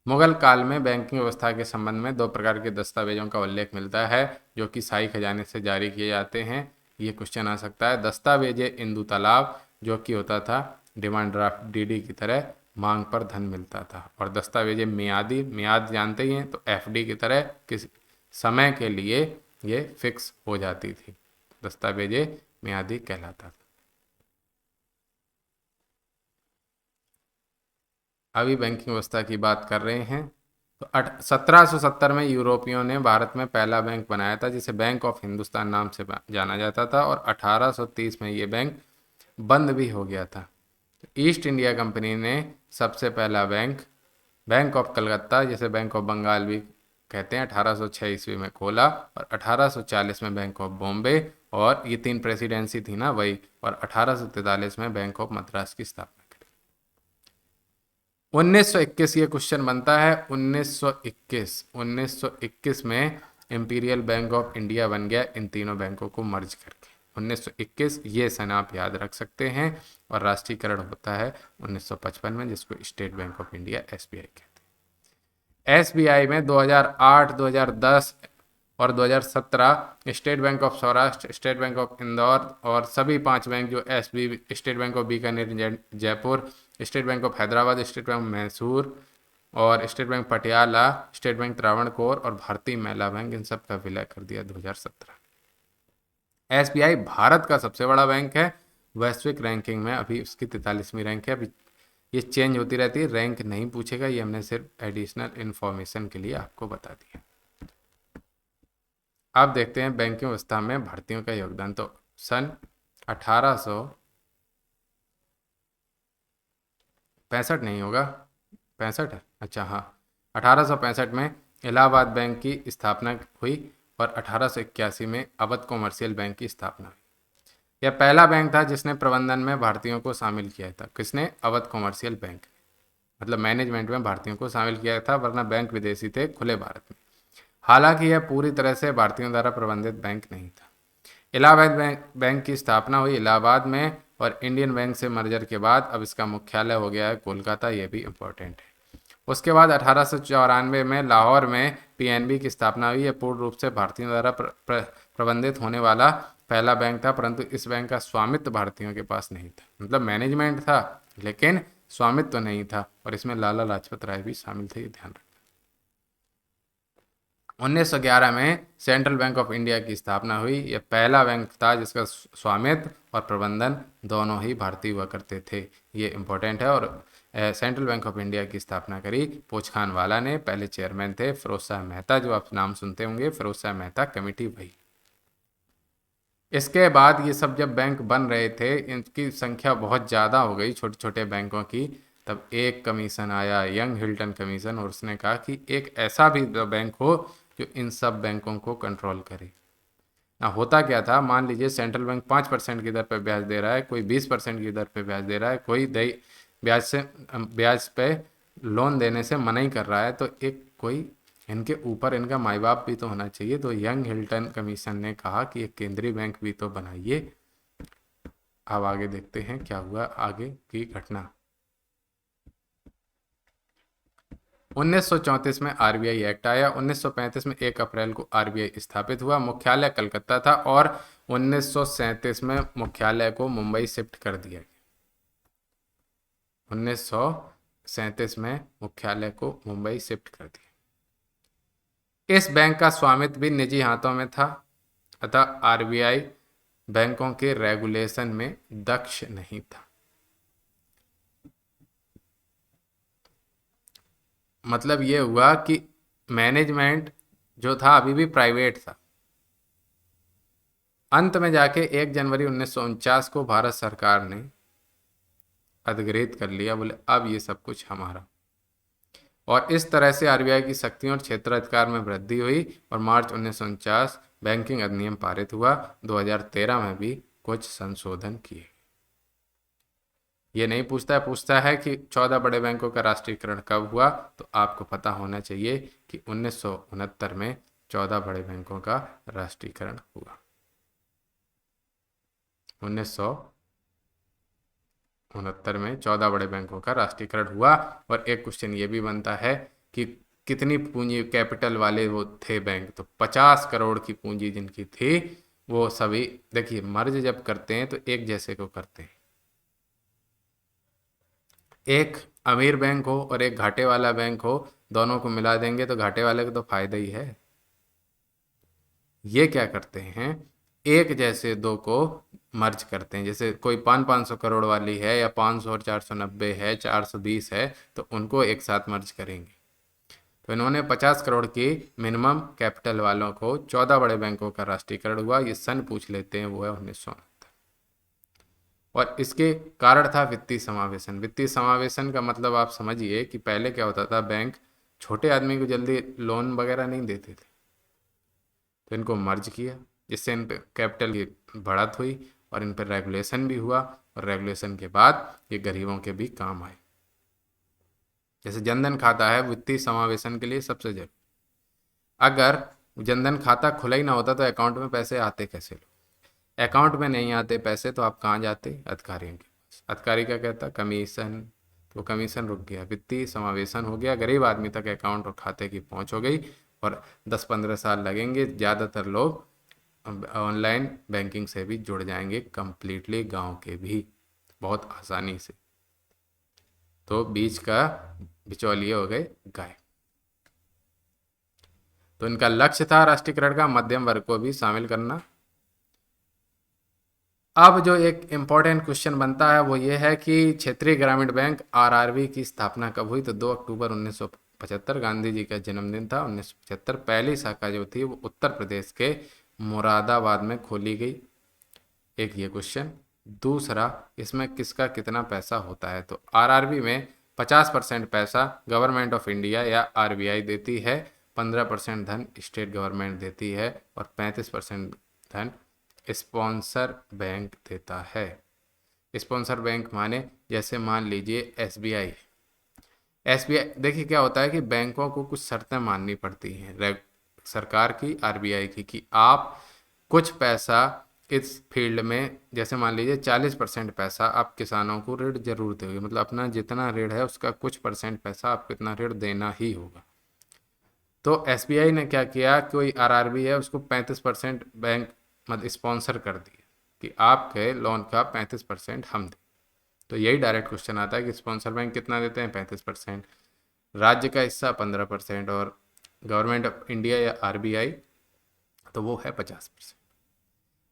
मुगल काल में बैंकिंग व्यवस्था के संबंध में 2 प्रकार के दस्तावेजों का उल्लेख मिलता है जो कि शाही खजाने से जारी किए जाते हैं। ये क्वेश्चन आ सकता है। दस्तावेज इंदु तालाब जो कि होता था डिमांड ड्राफ्ट DD की तरह, मांग पर धन मिलता था। और दस्तावेज मियादी, मियाद जानते ही हैं तो FD की तरह किस समय के लिए ये फिक्स हो जाती थी, दस्तावेज मियादी कहलाता था। अभी बैंकिंग व्यवस्था की बात कर रहे हैं तो 1770 में यूरोपियों ने भारत में पहला बैंक बनाया था जिसे बैंक ऑफ हिंदुस्तान नाम से जाना जाता था, और 1830 में ये बैंक बंद भी हो गया था। ईस्ट इंडिया कंपनी ने सबसे पहला बैंक, बैंक ऑफ कलकत्ता जिसे बैंक ऑफ बंगाल भी कहते हैं, 1806 ईस्वी में खोला। और 1840 में बैंक ऑफ बॉम्बे, और ये 3 प्रेसिडेंसी थी ना वही, और 1843 में बैंक ऑफ मद्रास की स्थापना। 1921 ये क्वेश्चन बनता है। 1921 में इंपीरियल बैंक ऑफ इंडिया बन गया इन तीनों बैंकों को मर्ज करके। 1921 ये सन आप याद रख सकते हैं। और राष्ट्रीयकरण होता है 1955 में, जिसको State Bank of India SBI कहते हैं। SBI में 2008, 2010 और 2017 State Bank of Saurashtra, State Bank of Indore और सभी 5 बैंक जो State Bank of Bikaner Jaipur, State Bank of Hyderabad, State Bank Mysore और State Bank Patiala, State Bank Travancore और भारतीय महिला बैंक, इन सब का विलय कर दिया 2017। SBI भारत का सबसे बड़ा बैंक है। वैश्विक रैंकिंग में अभी उसकी 43वीं रैंक है। अभी ये चेंज होती रहती है, रैंक नहीं पूछेगा, ये हमने सिर्फ एडिशनल इन्फॉर्मेशन के लिए आपको बता दिया। अब देखते हैं बैंकिंग व्यवस्था में भर्तियों का योगदान। तो सन 1865 नहीं होगा, 65 है, अच्छा हाँ, 1865 में इलाहाबाद बैंक की स्थापना हुई और 1881 में अवध कॉमर्शियल बैंक की स्थापना हुई। यह पहला बैंक था जिसने प्रबंधन में भारतीयों को शामिल किया था। किसने? Awadh commercial bank. मतलब मैनेजमेंट में भारतीयों को शामिल किया था, वरना बैंक विदेशी थे खुले भारत में। हालांकि यह पूरी तरह से भारतीयों द्वारा प्रबंधित बैंक नहीं था। इलाहाबाद बैंक की स्थापना हुई इलाहाबाद में और इंडियन बैंक से मर्जर के बाद अब इसका मुख्यालय हो गया है कोलकाता। यह भी इम्पोर्टेंट है। उसके बाद 1894 में लाहौर में पीएनबी की स्थापना हुई। यह पूर्ण रूप से भारतीयों द्वारा प्रबंधित होने वाला पहला बैंक था, परंतु इस बैंक का स्वामित्व भारतीयों के पास नहीं था। मतलब मैनेजमेंट था लेकिन स्वामित्व तो नहीं था, और इसमें लाला लाजपत राय भी शामिल थे, ये ध्यान रखना। 1911 में सेंट्रल बैंक ऑफ इंडिया की स्थापना हुई। यह पहला बैंक था जिसका स्वामित्व और प्रबंधन दोनों ही भारतीय हुआ करते थे। ये इंपॉर्टेंट है। और सेंट्रल बैंक ऑफ इंडिया की स्थापना करी पोचखानवाला ने। पहले चेयरमैन थे फिरोज शाह मेहता, जो आप नाम सुनते होंगे, फिरोज शाह मेहता कमेटी वही। इसके बाद ये सब जब बैंक बन रहे थे, इनकी संख्या बहुत ज़्यादा हो गई छोटे छोटे बैंकों की। तब एक कमीशन आया, यंग हिल्टन कमीशन, और उसने कहा कि एक ऐसा भी बैंक हो जो इन सब बैंकों को कंट्रोल करे। ना होता क्या था, मान लीजिए सेंट्रल बैंक 5% की दर पर ब्याज दे रहा है, कोई 20% की दर पर ब्याज दे रहा है, कोई ब्याज पे लोन देने से मना ही कर रहा है, तो एक कोई इनके ऊपर इनका माई बाप भी तो होना चाहिए। तो यंग हिल्टन कमीशन ने कहा कि एक केंद्रीय बैंक भी तो बनाइए। अब आगे देखते हैं क्या हुआ आगे की घटना। 1934 में आरबीआई एक्ट आया। 1935 में 1 अप्रैल को आरबीआई स्थापित हुआ। मुख्यालय कलकत्ता था और 1937 में मुख्यालय को मुंबई शिफ्ट कर दिया गया। 1937 में मुख्यालय को मुंबई शिफ्ट कर दिया। इस बैंक का स्वामित्व भी निजी हाथों में था, अतः आरबीआई बैंकों के रेगुलेशन में दक्ष नहीं था। मतलब ये हुआ कि मैनेजमेंट जो था अभी भी प्राइवेट था। अंत में जाके 1 जनवरी 1949 को भारत सरकार ने अधिग्रहित कर लिया, बोले अब ये सब कुछ हमारा। और इस तरह से आरबीआई की शक्तियों और क्षेत्राधिकार में वृद्धि हुई और मार्च 1949 बैंकिंग अधिनियम पारित हुआ। 2013 में भी कुछ संशोधन किए। ये नहीं पूछता है कि 14 बड़े बैंकों का राष्ट्रीयकरण कब हुआ, तो आपको पता होना चाहिए कि 1969 में 14 बड़े बैंकों का राष्ट्रीयकरण हुआ। 1969 में 14 बड़े बैंकों का राष्ट्रीयकरण हुआ। और एक क्वेश्चन ये भी बनता है कि कितनी पूंजी कैपिटल वाले वो थे बैंक, तो 50 करोड़ की पूंजी जिनकी थी वो सभी, देखिए मर्ज जब करते हैं तो एक जैसे को करते हैं। एक अमीर बैंक हो और एक घाटे वाला बैंक हो, दोनों को मिला देंगे तो घाटे वाले को तो फायदा ही है। ये क्या करते हैं, एक जैसे दो को मर्ज करते हैं। जैसे कोई 500 करोड़ वाली है या 500 और 490 है, 420 है, तो उनको एक साथ मर्ज करेंगे। तो इन्होंने 50 करोड़ की मिनिमम कैपिटल वालों को 14 बड़े बैंकों का राष्ट्रीयकरण हुआ। ये सन पूछ लेते हैं, वो है 1969। और इसके कारण था वित्तीय समावेशन। वित्तीय समावेशन का मतलब आप समझिए कि पहले क्या होता था, बैंक छोटे आदमी को जल्दी लोन वगैरह नहीं देते थे, तो इनको मर्ज किया, जिससे इन पे कैपिटल की बढ़त हुई और इन पर रेगुलेशन भी हुआ। और रेगुलेशन के बाद ये गरीबों के भी काम आए। जैसे जनधन खाता है वित्तीय समावेशन के लिए सबसे जरूरी। अगर जनधन खाता खुला ही ना होता तो अकाउंट में पैसे आते कैसे? अकाउंट में नहीं आते पैसे तो आप कहाँ जाते? अधिकारियों के पास। अधिकारी क्या कहता? कमीशन। तो कमीशन रुक गया, वित्तीय समावेशन हो गया, गरीब आदमी तक अकाउंट और खाते की पहुंच हो गई। और 10-15 साल लगेंगे, ज़्यादातर लोग ऑनलाइन बैंकिंग से भी जुड़ जाएंगे कंप्लीटली, गांव के भी बहुत आसानी से। तो बीच का बिचौलिए हो गए गायब। तो इनका लक्ष्य था राष्ट्रीयकरण का मध्यम वर्ग को भी शामिल करना। अब जो एक इम्पॉर्टेंट क्वेश्चन बनता है वो ये है कि क्षेत्रीय ग्रामीण बैंक आरआरबी की स्थापना कब हुई? तो 2 अक्टूबर 1975, गांधी जी का जन्मदिन था 1975। पहली शाखा जो थी वो उत्तर प्रदेश के मुरादाबाद में खोली गई। एक ये क्वेश्चन। दूसरा, इसमें किसका कितना पैसा होता है? तो आरआरबी में 50% पैसा गवर्नमेंट ऑफ इंडिया या आरबीआई देती है, 15% धन स्टेट गवर्नमेंट देती है और 35% धन स्पॉन्सर बैंक देता है। स्पॉन्सर बैंक माने जैसे मान लीजिए एसबीआई। एसबीआई देखिए क्या होता है कि बैंकों को कुछ शर्तें माननी पड़ती हैं सरकार की, आरबीआई की, कि आप कुछ पैसा इस फील्ड में, जैसे मान लीजिए 40% पैसा आप किसानों को ऋण जरूर दोगे, मतलब अपना जितना ऋण है उसका कुछ परसेंट पैसा आपको इतना ऋण देना ही होगा। तो एसबीआई ने क्या किया, कोई आरआरबी है उसको 35% बैंक मतलब स्पॉन्सर कर दिया कि आपके लोन का 35% हम दें। तो यही डायरेक्ट क्वेश्चन आता है कि स्पॉन्सर बैंक कितना देते हैं, 35%, राज्य का हिस्सा 15% और गवर्नमेंट ऑफ इंडिया या आरबीआई तो वो है 50%।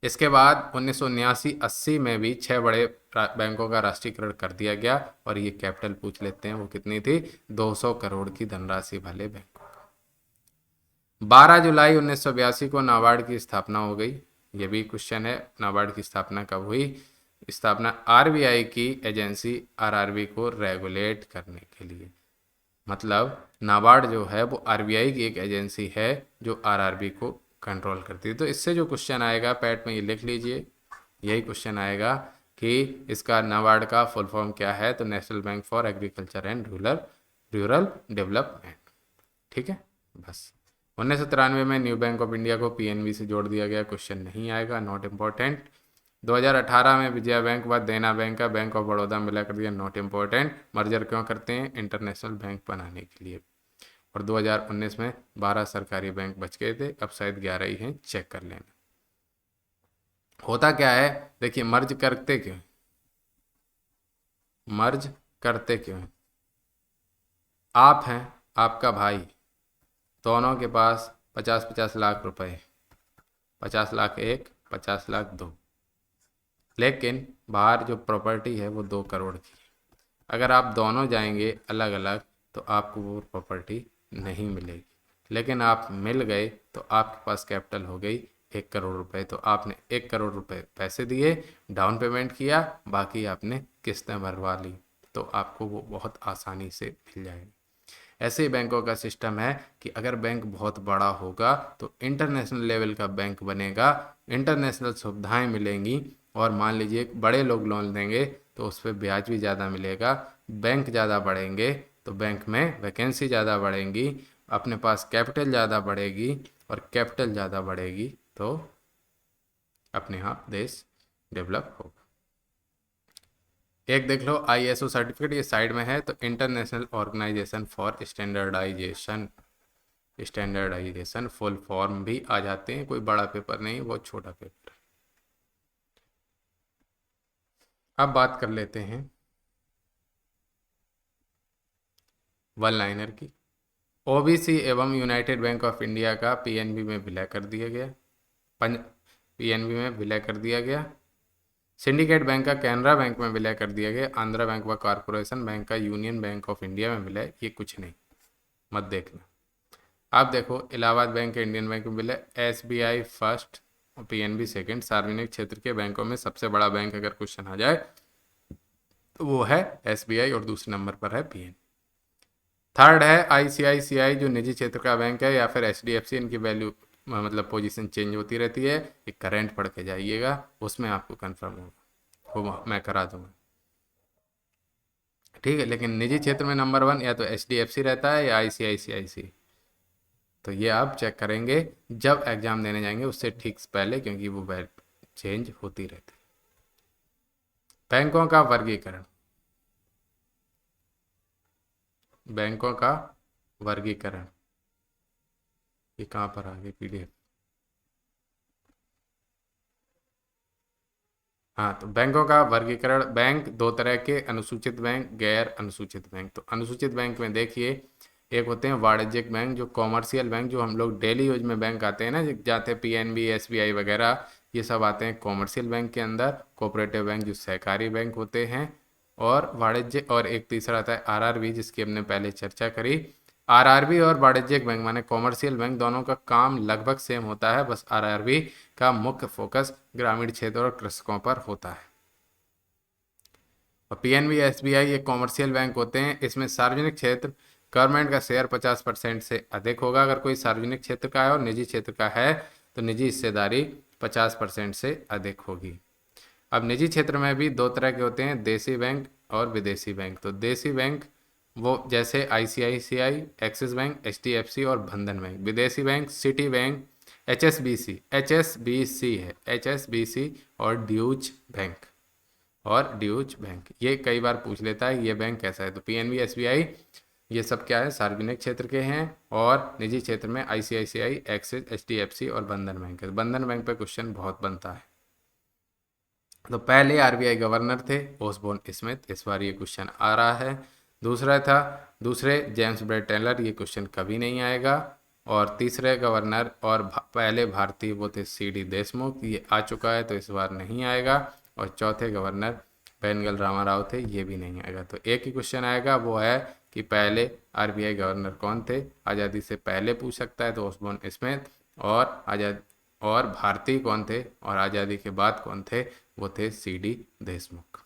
इसके बाद 1979-80 में भी 6 बड़े बैंकों का राष्ट्रीयकरण कर दिया गया और ये कैपिटल पूछ लेते हैं वो कितनी थी, 200 करोड़ की धनराशि वाले बैंकों का। 12 जुलाई 1982 को नाबार्ड की स्थापना हो गई। ये भी क्वेश्चन है, नाबार्ड की स्थापना कब हुई। स्थापना आरबीआई की एजेंसी आरआरबी को रेगुलेट करने के लिए, मतलब नाबार्ड जो है वो आरबीआई की एक एजेंसी है जो आरआरबी को कंट्रोल करती है। तो इससे जो क्वेश्चन आएगा पैट में ये लिख लीजिए, यही क्वेश्चन आएगा कि इसका नाबार्ड का फुल फॉर्म क्या है, तो national bank for agriculture and rural development. ठीक है, बस। 1993 में न्यू बैंक ऑफ इंडिया को पीएनबी से जोड़ दिया गया, क्वेश्चन नहीं आएगा, नॉट इम्पॉर्टेंट। 2018 में विजया बैंक व देना बैंक का बैंक ऑफ बड़ौदा मिला कर दिया, नॉट इम्पॉर्टेंट। मर्जर क्यों करते हैं, इंटरनेशनल बैंक बनाने के लिए। और 2019 में 12 सरकारी बैंक बच गए थे, अब शायद 11 ही हैं, चेक कर लेना। होता क्या है, देखिए मर्ज करते क्यों, मर्ज करते क्यों हैं? आप हैं, आपका भाई, दोनों के पास 50-50 लाख रुपए, 50 लाख एक, 50 लाख दो, लेकिन बाहर जो प्रॉपर्टी है वो 2 करोड़ की है। अगर आप दोनों जाएंगे अलग अलग तो आपको वो प्रॉपर्टी नहीं मिलेगी, लेकिन आप मिल गए तो आपके पास कैपिटल हो गई 1 करोड़ रुपए। तो आपने 1 करोड़ रुपए पैसे दिए, डाउन पेमेंट किया, बाकी आपने किस्तें भरवा ली, तो आपको वो बहुत आसानी से मिल जाएगी। ऐसे ही बैंकों का सिस्टम है कि अगर बैंक बहुत बड़ा होगा तो इंटरनेशनल लेवल का बैंक बनेगा, इंटरनेशनल सुविधाएं मिलेंगी, और मान लीजिए बड़े लोग लोन देंगे तो उस पर ब्याज भी ज़्यादा मिलेगा। बैंक ज़्यादा बढ़ेंगे तो बैंक में वैकेंसी ज़्यादा बढ़ेंगी, अपने पास कैपिटल ज़्यादा बढ़ेगी, और कैपिटल ज़्यादा बढ़ेगी तो अपने आप देश डेवलप होगा। एक देख लो आईएसओ सर्टिफिकेट, ये साइड में है, तो International Organization for Standardization, standardization full form भी आ जाते हैं, कोई बड़ा पेपर नहीं, बहुत छोटा पेपर है। अब बात कर लेते हैं वन लाइनर की। ओबीसी एवं यूनाइटेड बैंक ऑफ इंडिया का पीएनबी में विलय कर दिया गया, पीएनबी में विलय कर दिया गया। सिंडिकेट बैंक का कैनरा बैंक में विलय कर दिया गया। आंध्रा बैंक व कॉरपोरेशन बैंक का यूनियन बैंक ऑफ इंडिया में विलय, ये कुछ नहीं, मत देखना। आप देखो इलाहाबाद बैंक के इंडियन बैंक में विलय, एसबीआई फर्स्ट और पीएनबी सेकंड। सार्वजनिक क्षेत्र के बैंकों में सबसे बड़ा बैंक अगर क्वेश्चन आ जाए तो वो है एसबीआई और दूसरे नंबर पर है पीएन। थर्ड है आईसीआईसीआई जो निजी क्षेत्र का बैंक है, या फिर एचडीएफसी, इनकी वैल्यू मतलब पोजीशन चेंज होती रहती है, एक करंट पढ़ के जाइएगा, उसमें आपको कंफर्म होगा, वो मैं करा दूंगा। ठीक है, लेकिन निजी क्षेत्र में नंबर 1 या तो एचडीएफसी रहता है या आईसीआईसीआई। तो ये आप चेक करेंगे जब एग्जाम देने जाएंगे, उससे ठीक पहले, क्योंकि वो चेंज होती रहती है। बैंकों का वर्गीकरण, बैंकों का वर्गीकरण, ये कहाँ पर आ गई पीडीएफ। हाँ, तो बैंकों का वर्गीकरण, बैंक दो तरह के, अनुसूचित बैंक, गैर अनुसूचित बैंक। तो अनुसूचित बैंक में देखिए, एक होते हैं वाणिज्यिक बैंक, जो कॉमर्शियल बैंक, जो हम लोग डेली यूज में बैंक आते हैं ना, जाते हैं पीएनबी, एसबीआई वगैरह, ये सब आते हैं कॉमर्शियल बैंक के अंदर। कोऑपरेटिव बैंक जो सहकारी बैंक होते हैं, और वाणिज्य, और एक तीसरा आता है आरआरबी, जिसकी हमने पहले चर्चा करी। आरआरबी और वाणिज्यिक बैंक माने कॉमर्शियल बैंक, दोनों का काम लगभग सेम होता है, बस आरआरबी का मुख्य फोकस ग्रामीण क्षेत्र और कृषकों पर होता है। और पीएनबी, एसबीआई ये कॉमर्शियल बैंक होते हैं, इसमें सार्वजनिक क्षेत्र गवर्नमेंट का शेयर 50% से अधिक होगा अगर कोई सार्वजनिक क्षेत्र का है, और निजी क्षेत्र का है तो निजी हिस्सेदारी 50% से अधिक होगी। अब निजी क्षेत्र में भी दो तरह के होते हैं, देसी बैंक और विदेशी बैंक। तो देसी बैंक वो जैसे आईसीआईसीआई, एक्सिस बैंक, एचडीएफसी और बंधन बैंक। विदेशी बैंक सिटी बैंक, एचएसबीसी है, एचएसबीसी और ड्यूज बैंक ये कई बार पूछ लेता है ये बैंक कैसा है। तो पीएनबी, एसबीआई ये सब क्या है, सार्वजनिक क्षेत्र के हैं। और निजी क्षेत्र में आईसीआईसीआई, एक्सिस, एचडीएफसी और बंधन बैंक है। बंधन बैंक पे क्वेश्चन बहुत बनता है। तो पहले आरबीआई गवर्नर थे ओसबोर्न स्मिथ, इस बार ये क्वेश्चन आ रहा है। दूसरे जेम्स ब्रेड टेलर, ये क्वेश्चन कभी नहीं आएगा। और तीसरे गवर्नर और पहले भारतीय वो थे सीडी देशमुख, ये आ चुका है तो इस बार नहीं आएगा। और चौथे गवर्नर बेनगल रामाराव थे, ये भी नहीं आएगा। तो एक ही क्वेश्चन आएगा, वो है कि पहले आरबीआई गवर्नर कौन थे। आज़ादी से पहले पूछ सकता है तो ओसबोर्न स्मिथ। और भारतीय कौन थे और आज़ादी के बाद कौन थे, वो थे सीडी देशमुख।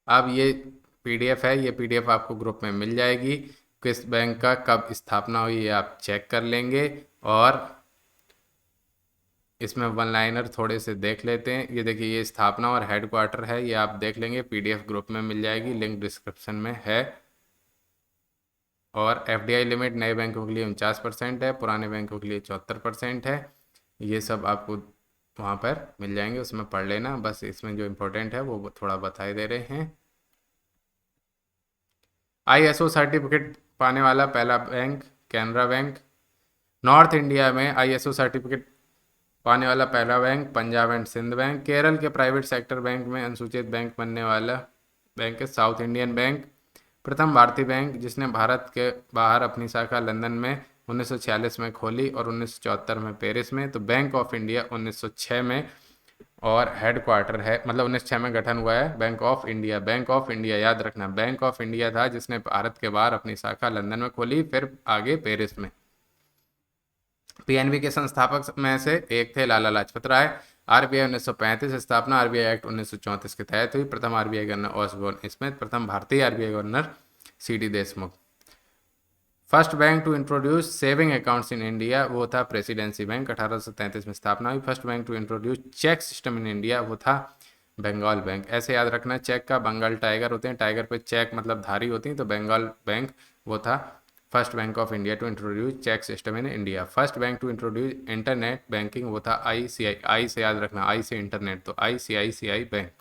अब ये पीडीएफ है, ये पीडीएफ आपको ग्रुप में मिल जाएगी। किस बैंक का कब स्थापना हुई ये आप चेक कर लेंगे। और इसमें वन लाइनर थोड़े से देख लेते हैं। ये देखिए, ये स्थापना और हेडक्वार्टर है, ये आप देख लेंगे, पीडीएफ ग्रुप में मिल जाएगी, लिंक डिस्क्रिप्शन में है। और एफडीआई लिमिट नए बैंकों के लिए 49% है, पुराने बैंकों के लिए 74% है। ये सब आपको वहाँ पर मिल जाएंगे, उसमें पढ़ लेना। बस इसमें जो इम्पोर्टेंट है वो थोड़ा बताए दे रहे हैं। आईएसओ सर्टिफिकेट पाने वाला पहला bank Canara Bank. North India में आईएसओ सर्टिफिकेट पाने वाला पहला bank Punjab and Sindh Bank. Kerala के प्राइवेट सेक्टर बैंक में अनुसूचित बैंक बनने वाला बैंक है साउथ इंडियन बैंक। प्रथम भारतीय बैंक जिसने भारत के बाहर अपनी शाखा लंदन में 1946 में खोली और 1974 में पेरिस में। तो बैंक ऑफ इंडिया 1906 में, और हेडक्वार्टर है, मतलब 1906 में गठन हुआ है bank of India. Bank of India याद रखना, बैंक ऑफ इंडिया था जिसने भारत के बाहर अपनी शाखा लंदन में खोली, फिर आगे पेरिस में। पीएनबी के संस्थापक में से एक थे लाला लाजपत राय। आरबीआई 1935 स्थापना, आरबीआई एक्ट 1934 के तहत हुई। प्रथम आरबीआई गवर्नर ओसबोर्न स्मिथ। प्रथम भारतीय RBI governor C D Deshmukh. First bank to introduce saving accounts in India, वो था प्रेसिडेंसी बैंक, 1833 में स्थापना हुई। First bank to introduce cheque system in India, वो था बंगाल बैंक। ऐसे याद रखना, चेक का बंगाल टाइगर होते हैं, टाइगर पे चेक मतलब धारी होती हैं, तो बंगाल बैंक वो था first bank of India to introduce cheque system in India. First bank to introduce internet banking, वो था आईसीआई, आई से याद रखना, आई से इंटरनेट, तो ICICI Bank.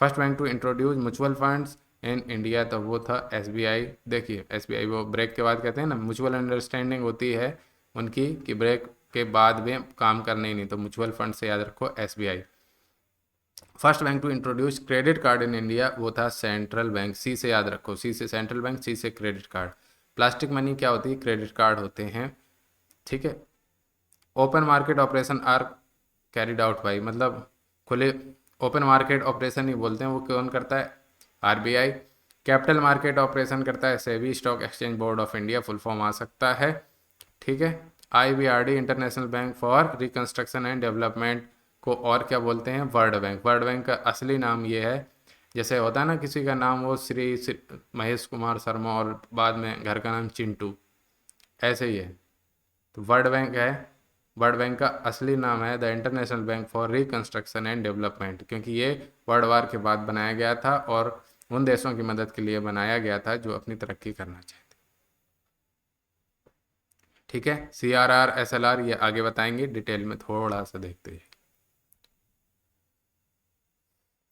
First bank to introduce mutual funds in India, तो वो था एसबीआई। देखिए एसबीआई वो ब्रेक के बाद कहते हैं ना, म्यूचुअल अंडरस्टैंडिंग होती है उनकी कि ब्रेक के बाद भी काम करने ही नहीं, तो म्यूचुअल फंड से याद रखो SBI. First bank to introduce credit card in India, वो था सेंट्रल बैंक, सी से याद रखो, सी से सेंट्रल बैंक, सी से क्रेडिट कार्ड। प्लास्टिक मनी क्या होती है, क्रेडिट कार्ड होते हैं, ठीक है। Open market operation are carried out by, मतलब खुले ओपन मार्केट ऑपरेशन ही बोलते हैं, वो कौन करता है, आरबीआई। कैपिटल मार्केट ऑपरेशन करता है SEBI, stock exchange board of India full form आ सकता है, ठीक है। IBRD International Bank for Reconstruction and Development को और क्या बोलते हैं, वर्ल्ड बैंक। वर्ल्ड बैंक का असली नाम ये है, जैसे होता है ना किसी का नाम वो श्री महेश कुमार शर्मा और बाद में घर का नाम चिंटू, ऐसे ही है। तो वर्ल्ड बैंक है, वर्ल्ड बैंक का असली नाम है the international Bank for Reconstruction and development, क्योंकि ये वर्ल्ड वार के बाद बनाया गया था और उन देशों की मदद के लिए बनाया गया था जो अपनी तरक्की करना चाहते, ठीक है। सीआरआर, एसएलआर ये आगे बताएंगे, डिटेल में थोड़ा सा देखते हैं।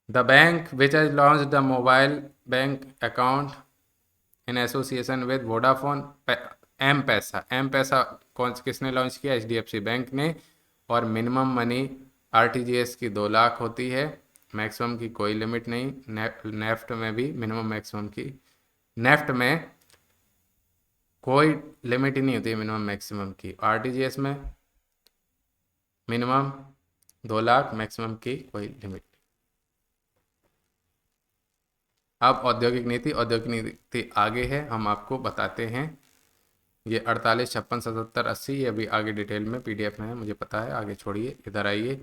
The bank which has launch the mobile bank account in association with Vodafone, M Pesa. M Pesa कौन किसने लॉन्च किया, एचडीएफसी बैंक ने। और मिनिमम मनी आरटीजीएस की 2 लाख होती है, मैक्सिमम की कोई लिमिट नहीं। नेफ्ट में भी मिनिमम मैक्सिमम की, नेफ्ट में कोई लिमिट ही नहीं होती है मिनिमम मैक्सिमम की। आरटीजीएस में मिनिमम 2 लाख, मैक्सिमम की कोई लिमिट। अब औद्योगिक नीति, औद्योगिक नीति आगे है, हम आपको बताते हैं। ये 48, 56, 77, 80 ये अभी आगे डिटेल में पीडीएफ में है, मुझे पता है, आगे छोड़िए, इधर आइए।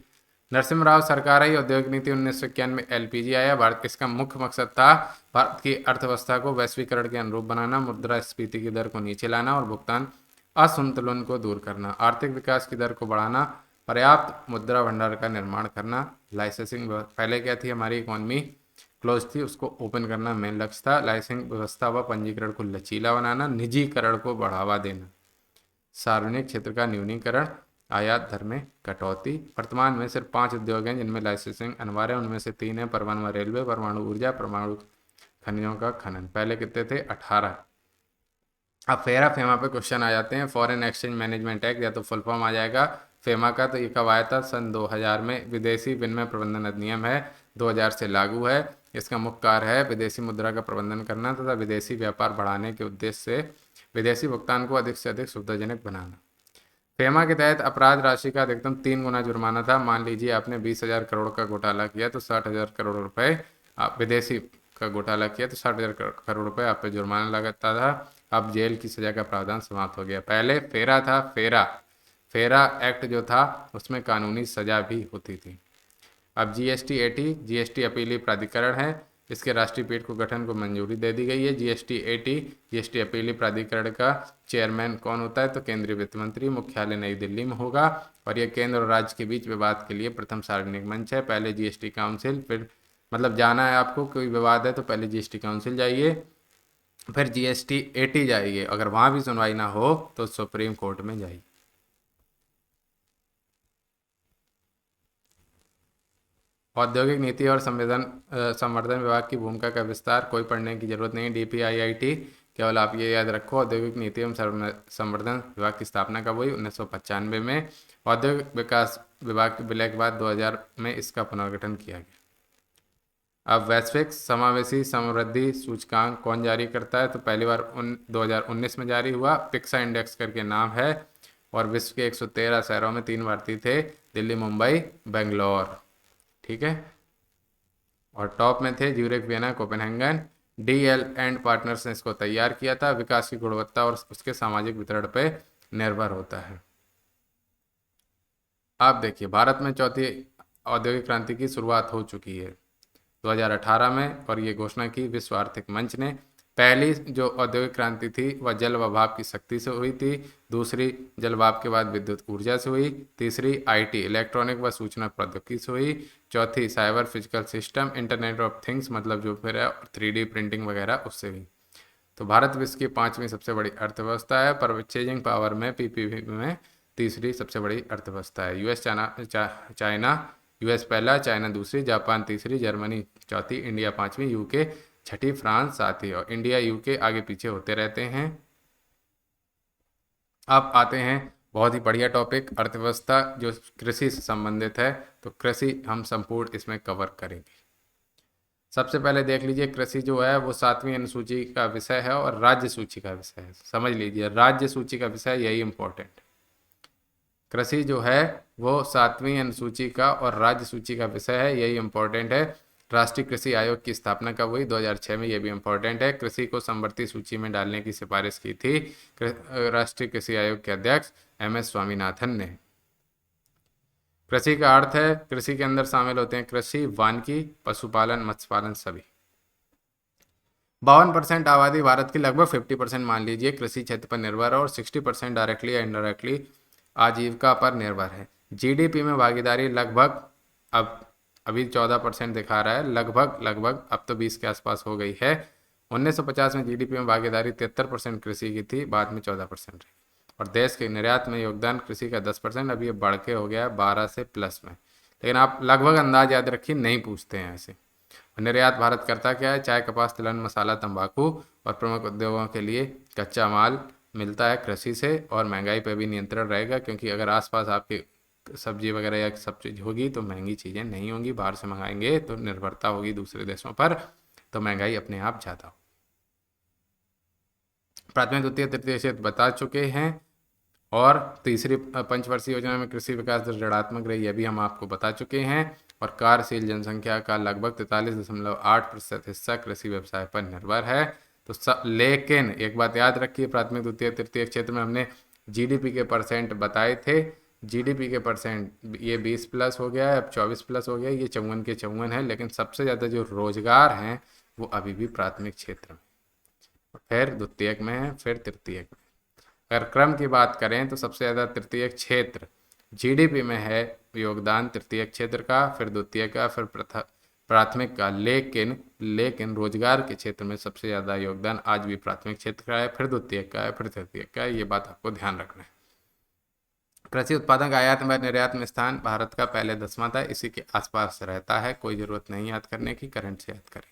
नरसिम्हा राव सरकार आई औद्योगिक नीति 1991 में एलपीजी आया। भारत इसका मुख्य मकसद था भारत की अर्थव्यवस्था को वैश्वीकरण के अनुरूप बनाना, मुद्रास्फीति की दर को नीचे लाना और भुगतान असंतुलन को दूर करना, आर्थिक विकास की दर को बढ़ाना, पर्याप्त मुद्रा भंडार का निर्माण करना, लाइसेंसिंग पहले क्या थी हमारी इकोनॉमी क्लोज थी, उसको ओपन करना मेन लक्ष्य था, लाइसेंसिंग व्यवस्था व पंजीकरण को लचीला बनाना, निजीकरण को बढ़ावा देना, सार्वजनिक क्षेत्र का न्यूनीकरण, आयात दर में कटौती। वर्तमान में सिर्फ 5 उद्योग हैं जिनमें लाइसेंसिंग अनिवार्य है, उनमें से 3 है परमाणु व रेलवे, परमाणु ऊर्जा, परमाणु खनिजों का खनन। पहले कितने थे? 18। अब फेरा फेमा पे क्वेश्चन आ जाते हैं। फॉरेन एक्सचेंज मैनेजमेंट एक्ट, या तो फुल फॉर्म आ जाएगा फेमा का, तो ये कब आया था? सन 2000 में। विदेशी विनिमय प्रबंधन अधिनियम है, 2000 से लागू है। इसका मुख्य कार्य है विदेशी मुद्रा का प्रबंधन करना तथा विदेशी व्यापार बढ़ाने के उद्देश्य से विदेशी भुगतान को अधिक से अधिक सुविधाजनक बनाना। फेमा के तहत अपराध राशि का अधिकतम 3 गुना जुर्माना था। मान लीजिए आपने 20,000 करोड़ का घोटाला किया तो 60,000 करोड़ रुपए, आप विदेशी का घोटाला किया तो 60,000 करोड़ रुपए आप पे जुर्माना लगता था। अब जेल की सजा का प्रावधान समाप्त हो गया। पहले फेरा था, फेरा एक्ट जो था उसमें कानूनी सजा भी होती थी। अब जीएसटी एटी, जीएसटी अपीलीय प्राधिकरण है, इसके राष्ट्रीय पीठ को गठन को मंजूरी दे दी गई है। जीएसटी एटी, जीएसटी अपीलीय प्राधिकरण का चेयरमैन कौन होता है? तो केंद्रीय वित्त मंत्री। मुख्यालय नई दिल्ली में होगा और यह केंद्र और राज्य के बीच विवाद के लिए प्रथम सार्वजनिक मंच है। पहले जीएसटी काउंसिल, फिर मतलब जाना है आपको, कोई विवाद है तो पहले जीएसटी काउंसिल जाइए, फिर जीएसटी एटी जाइए, अगर वहाँ भी सुनवाई ना हो तो सुप्रीम कोर्ट में जाइए। औद्योगिक नीति और संवर्धन विभाग की भूमिका का विस्तार, कोई पढ़ने की जरूरत नहीं। डीपीआईआईटी, केवल आप ये याद रखो। औद्योगिक नीति एवं संवर्धन विभाग की स्थापना कब हुई? 1995 में। औद्योगिक विकास विभाग के विलय के बाद 2000 में इसका पुनर्गठन किया गया। अब वैश्विक समावेशी समृद्धि सूचकांक कौन जारी करता है? तो पहली बार 2019 में जारी हुआ। पिक्सा इंडेक्स करके नाम है और विश्व के 113 शहरों में 3 भारतीय थे, दिल्ली, मुंबई, बेंगलोर। ठीक है, और टॉप में थे Zurich, Vienna, Copenhagen. DL and partners ने इसको तैयार किया था। विकास की गुणवत्ता और उसके सामाजिक वितरण पे निर्भर होता है। आप देखिए, भारत में चौथी औद्योगिक क्रांति की शुरुआत हो चुकी है 2018 में, और ये घोषणा की विश्व आर्थिक मंच ने। पहली जो औद्योगिक क्रांति थी वह जल व भाप की शक्ति से हुई थी, दूसरी जल भाप के बाद विद्युत ऊर्जा से हुई, तीसरी आईटी इलेक्ट्रॉनिक व सूचना प्रौद्योगिकी से हुई, चौथी cyber physical system internet of things मतलब जो फिर है 3D प्रिंटिंग वगैरह उससे हुई। तो भारत विश्व की 5वीं सबसे बड़ी अर्थव्यवस्था है, परचेजिंग पावर में पीपीपी में तीसरी सबसे बड़ी अर्थव्यवस्था है। यूएस चाइना, यूएस पहला, चाइना दूसरी, जापान तीसरी, जर्मनी चौथी, इंडिया 5वीं, यूके छठी, फ्रांस सातवीं, और इंडिया यूके आगे पीछे होते रहते हैं। अब आते हैं बहुत ही बढ़िया टॉपिक, अर्थव्यवस्था जो कृषि से संबंधित है, तो कृषि हम संपूर्ण इसमें कवर करेंगे। सबसे पहले देख लीजिए, कृषि जो है वो 7वीं अनुसूची का विषय है और राज्य सूची का विषय है। समझ लीजिए, राज्य सूची का विषय यही इंपॉर्टेंट। कृषि जो है वो 7वीं अनुसूची का और राज्य सूची का विषय है, यही इंपॉर्टेंट है। राष्ट्रीय कृषि आयोग की स्थापना कब हुई? 2006 में, ये भी इंपॉर्टेंट है। कृषि को समवर्ती सूची में डालने की सिफारिश की थी राष्ट्रीय कृषि आयोग के अध्यक्ष MS स्वामीनाथन ने। कृषि का अर्थ है, कृषि के अंदर शामिल होते हैं कृषि, वानिकी, पशुपालन, मत्स्य पालन सभी। 52% आबादी भारत की लगभग 50% मान लीजिए कृषि क्षेत्र पर निर्भर है और 60% डायरेक्टली या इनडायरेक्टली आजीविका पर निर्भर है। जीडीपी में भागीदारी लगभग, अब अभी 14% दिखा रहा है, लगभग अब तो 20 के आसपास हो गई है। 1950 में जीडीपी में भागीदारी 73% कृषि की थी, बाद में 14% रही। और देश के निर्यात में योगदान कृषि का 10%, अब ये बढ़ के हो गया 12 से प्लस में। लेकिन आप लगभग अंदाज याद रखिए, नहीं पूछते हैं ऐसे। निर्यात भारत करता क्या है? चाय, कपास, तिलहन, मसाला, तंबाकू और प्रमुख उद्योगों के लिए कच्चा माल मिलता है कृषि से। और महंगाई पर भी नियंत्रण रहेगा, क्योंकि अगर आसपास आपके सब्जी वगैरह या सब चीज़ होगी तो महंगी चीज़ें नहीं होंगी। बाहर से मंगाएंगे तो निर्भरता होगी दूसरे देशों पर, तो महंगाई अपने आप ज़्यादा हो। प्राथमिक, द्वितीय, तृतीय क्षेत्र बता चुके हैं, और तीसरी पंचवर्षीय योजना में कृषि विकास दर ऋणात्मक रही, यह भी हम आपको बता चुके हैं। और कार्यशील जनसंख्या का लगभग 43.8% हिस्सा कृषि व्यवसाय पर निर्भर है। तो लेकिन एक बात याद रखिए, प्राथमिक, द्वितीय, तृतीय क्षेत्र में हमने जीडीपी के परसेंट बताए थे जीडीपी के परसेंट ये 20 प्लस हो गया है, अब 24 प्लस हो गया, ये 54 के 54 है, लेकिन सबसे ज़्यादा जो रोजगार हैं वो अभी भी प्राथमिक क्षेत्र में, फिर द्वितीयक में है, फिर तृतीयक में। अगर क्रम की बात करें तो सबसे ज़्यादा तृतीयक क्षेत्र जीडीपी में है योगदान तृतीयक क्षेत्र का, फिर द्वितीयक का, फिर प्राथमिक का, लेकिन लेकिन रोजगार के क्षेत्र में सबसे ज़्यादा योगदान आज भी प्राथमिक क्षेत्र का है, फिर द्वितीयक का है, फिर तृतीयक का है। ये बात आपको ध्यान रखना है। कृषि उत्पादन का आयात व निर्यात में स्थान भारत का पहले 10वां था, इसी के आसपास रहता है, कोई ज़रूरत नहीं याद करने की, करंट से याद करें।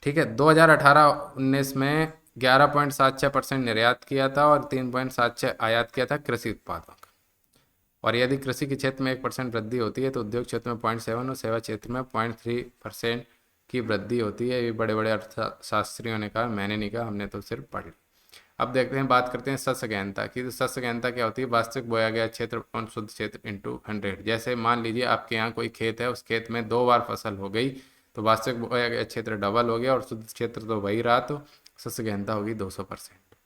ठीक है, 2018-19 में 11.76% निर्यात किया था और 3.76 आयात किया था कृषि उत्पादों का। और यदि कृषि के क्षेत्र में 1% वृद्धि होती है तो उद्योग क्षेत्र में 0.7 और सेवा क्षेत्र में 0.3% की वृद्धि होती है। ये बड़े बड़े अर्थशास्त्रियों ने कहा, मैंने नहीं कहा, हमने तो सिर्फ पढ़ ली। अब देखते हैं, बात करते हैं शस्य गहनता की। तो शस्य गहनता क्या होती है? वास्तविक बोया गया क्षेत्र और शुद्ध क्षेत्र इंटू 100। जैसे मान लीजिए आपके यहाँ कोई खेत है, उस खेत में 2 बार फसल हो गई, तो वास्तविक बोया गया क्षेत्र डबल हो गया और शुद्ध क्षेत्र तो वही रहा, तो शस्य गहनता होगी 200%।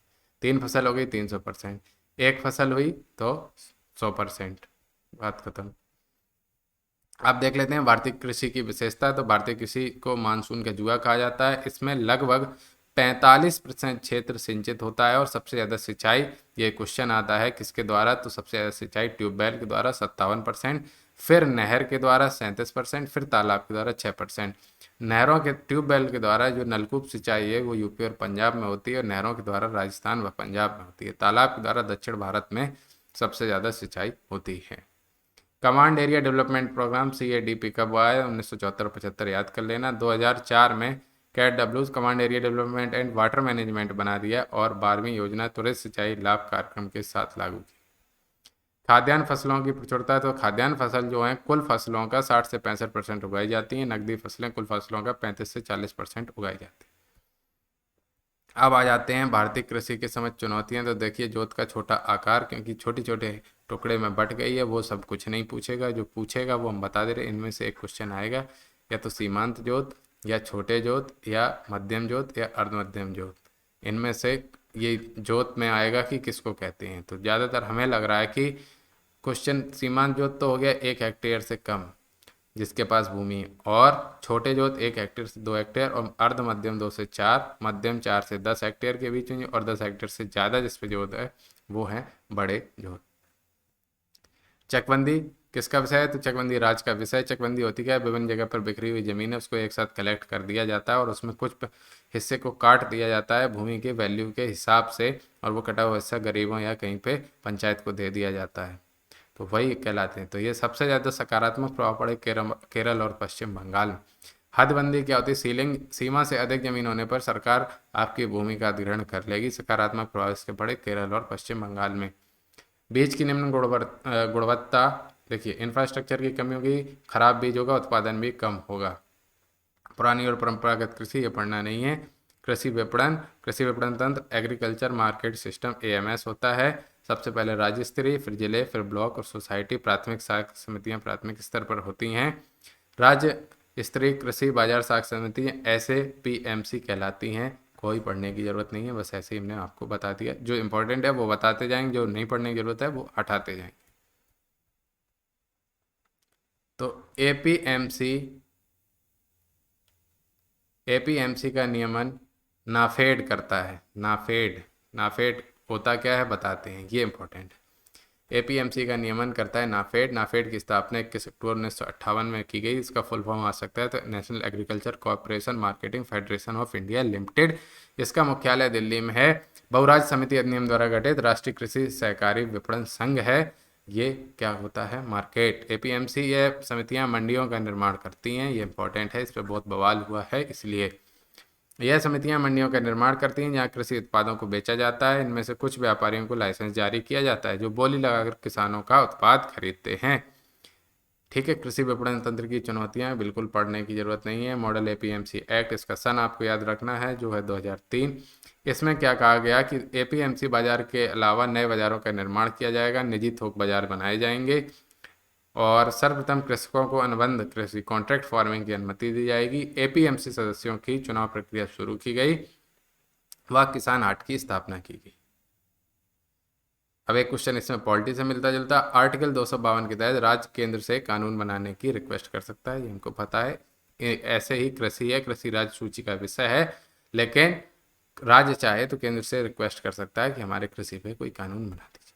3 फसल हो गई 300%, 1 फसल हुई तो 100%। बात खत्म। अब देख लेते हैं भारतीय कृषि की विशेषता। तो भारतीय कृषि को मानसून का जुआ कहा जाता है। इसमें लगभग 45% क्षेत्र सिंचित होता है और सबसे ज़्यादा सिंचाई, ये क्वेश्चन आता है किसके द्वारा, तो सबसे ज़्यादा सिंचाई ट्यूबवेल के द्वारा 57%, फिर नहर के द्वारा 37%, फिर तालाब के द्वारा 6%। नहरों के ट्यूबवेल के द्वारा जो नलकूप सिंचाई है वो यूपी और पंजाब में होती है और नहरों के द्वारा राजस्थान व पंजाब में होती है। तालाब के द्वारा दक्षिण भारत में सबसे ज़्यादा सिंचाई होती है। Command area development programme CADP कब आया है? 1974-75 याद कर लेना। 2004 में CADW command area development and water management बना दिया और 12वीं योजना त्वरित सिंचाई लाभ कार्यक्रम के साथ लागू की। खाद्यान्न फसलों की प्रचुरता। तो खाद्यान्न फसल जो है कुल फसलों का 60 से 65% उगाई जाती हैं। नकदी फसलें कुल फसलों का 35 से 40% उगाई जाती हैं। अब आ जाते हैं भारतीय कृषि के समझ चुनौतियां। तो देखिए, जोत का छोटा आकार, क्योंकि छोटे छोटे टुकड़े में बट गई है, वो सब कुछ नहीं पूछेगा, जो पूछेगा वो हम बता दे रहे। इनमें से एक क्वेश्चन आएगा, या तो सीमांत जोत, या छोटे जोत, या मध्यम जोत, या अर्ध मध्यम जोत। इनमें से ये जोत में आएगा कि किसको कहते हैं। तो ज़्यादातर हमें लग रहा है कि क्वेश्चन सीमांत जोत तो हो गया 1 हेक्टेयर से कम जिसके पास भूमि, और छोटे जोत 1 हेक्टेयर से 2 हेक्टेयर, और अर्ध मध्यम 2 से 4, मध्यम 4 से 10 हेक्टेयर के बीच में, और 10 हेक्टेयर से ज़्यादा जिस पे जोत है वो है बड़े जोत। चकबंदी किसका विषय है? तो चकबंदी राज्य का विषय। चकबंदी होती क्या है? विभिन्न जगह पर बिखरी हुई जमीन है, उसको एक साथ कलेक्ट कर दिया जाता है और उसमें कुछ हिस्से को काट दिया जाता है भूमि के वैल्यू के हिसाब से, और वो कटा हुआ हिस्सा गरीबों या कहीं पे पंचायत को दे दिया जाता है, तो वही कहलाते हैं। तो ये सबसे ज़्यादा सकारात्मक प्रभाव पड़े केरल और पश्चिम बंगाल में। हदबंदी क्या होती है? सीमा से अधिक जमीन होने पर सरकार आपकी भूमि का अधिग्रहण कर लेगी। सकारात्मक प्रभाव इसके पड़े केरल और पश्चिम बंगाल में। बीज की निम्न गुणवत्ता। देखिए, इंफ्रास्ट्रक्चर की कमी होगी, खराब बीज होगा, उत्पादन भी कम होगा। पुरानी और परंपरागत कृषि, ये पढ़ना नहीं है। कृषि विपणन तंत्र, एग्रीकल्चर मार्केट सिस्टम AMS होता है। सबसे पहले राज्य स्तरीय, फिर जिले, फिर ब्लॉक और सोसाइटी, प्राथमिक साख समितियां प्राथमिक स्तर पर होती हैं। राज्य स्तरीय कृषि बाजार साख समिति ऐसे PMC कहलाती हैं। कोई पढ़ने की ज़रूरत नहीं है, बस ऐसे ही हमने आपको बता दिया। जो इंपॉर्टेंट है वो बताते जाएंगे, जो नहीं पढ़ने की ज़रूरत है वो हटाते जाएंगे। तो APMC का नियमन नाफेड करता है। नाफेड होता क्या है बताते हैं, ये इंपॉर्टेंट है। APMC का नियमन करता है नाफेड। नाफेड की स्थापना 21 अक्टूबर 1958 में की गई। इसका फुल फॉर्म आ सकता है तो national agriculture corporation marketing federation of India limited. इसका मुख्यालय दिल्ली में है। बहुराज्य समिति अधिनियम द्वारा गठित राष्ट्रीय कृषि सहकारी विपणन संघ है। ये क्या होता है? मार्केट। APMC ये समितियां मंडियों का निर्माण करती हैं, ये इंपॉर्टेंट है, इस पर बहुत बवाल हुआ है, इसलिए यह समितियां मंडियों का निर्माण करती हैं जहां कृषि उत्पादों को बेचा जाता है। इनमें से कुछ व्यापारियों को लाइसेंस जारी किया जाता है जो बोली लगाकर किसानों का उत्पाद खरीदते हैं। ठीक है, कृषि विपणन तंत्र की चुनौतियां बिल्कुल पढ़ने की जरूरत नहीं है। मॉडल APMC एक्ट, इसका सन आपको याद रखना है जो है 2003। इसमें क्या कहा गया कि APMC बाजार के अलावा नए बाजारों का निर्माण किया जाएगा, निजी थोक बाजार बनाए जाएंगे, और सर्वप्रथम कृषकों को अनुबंध कृषि कॉन्ट्रैक्ट फार्मिंग की अनुमति दी जाएगी। APMC सदस्यों की चुनाव प्रक्रिया शुरू की गई व किसान हाट की स्थापना की गई। अब एक क्वेश्चन इसमें पॉलिटी से मिलता जुलता। आर्टिकल 252 के तहत राज्य केंद्र से कानून बनाने की रिक्वेस्ट कर सकता है, ये हमको पता है। ऐसे ही कृषि है, कृषि राज्य सूची का विषय है, लेकिन राज्य चाहे तो केंद्र से रिक्वेस्ट कर सकता है कि हमारे कृषि पे कोई कानून बना दीजिए।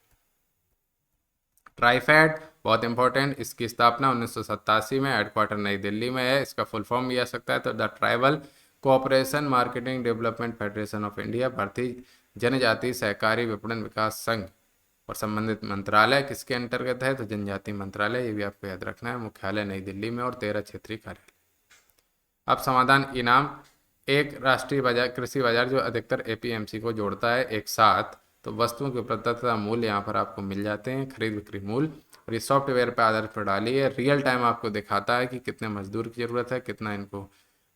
ट्राइफेड बहुत इंपॉर्टेंट, इसकी स्थापना 1987 में, हेडक्वार्टर नई दिल्ली में है। इसका फुल फॉर्म भी आ सकता है तो the tribal cooperation marketing development federation of India, भारतीय जनजाति सहकारी विपणन विकास संघ। और संबंधित मंत्रालय किसके अंतर्गत है तो जनजाति मंत्रालय, ये भी आपको याद रखना है। मुख्यालय नई दिल्ली में और 13 क्षेत्रीय कार्यालय। अब समाधान इनाम, एक राष्ट्रीय बाजार, कृषि बाजार जो अधिकतर एपीएमसी को जोड़ता है एक साथ, तो वस्तुओं के उपलब्धता मूल्य यहाँ पर आपको मिल जाते हैं, खरीद बिक्री मूल्य। और ये सॉफ्टवेयर पर आधारित प्रणाली है, रियल टाइम आपको दिखाता है कि कितने मजदूर की ज़रूरत है, कितना इनको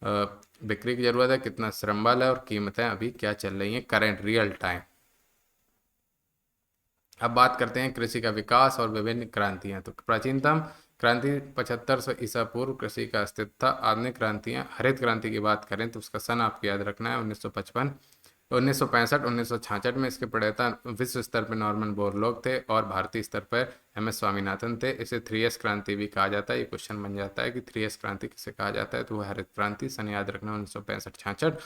बिक्री की ज़रूरत है, कितना श्रम बल है और कीमतें अभी क्या चल रही हैं करेंट रियल टाइम। अब बात करते हैं कृषि का विकास और विभिन्न क्रांतियां। तो प्राचीनतम क्रांति 7500 ईसा पूर्व कृषि का अस्तित्व था। आधुनिक क्रांतियां, हरित क्रांति की बात करें तो उसका सन आपको याद रखना है 1955, 1965, 1966 में। इसके प्रणेता विश्व स्तर पर नॉर्मन बोरलॉग थे और भारतीय स्तर पर MS स्वामीनाथन थे। इसे 3S क्रांति भी कहा जाता है। ये क्वेश्चन बन जाता है कि 3S क्रांति किसे कहा जाता है, तो वह हरित क्रांति, सन याद रखना 1965-66।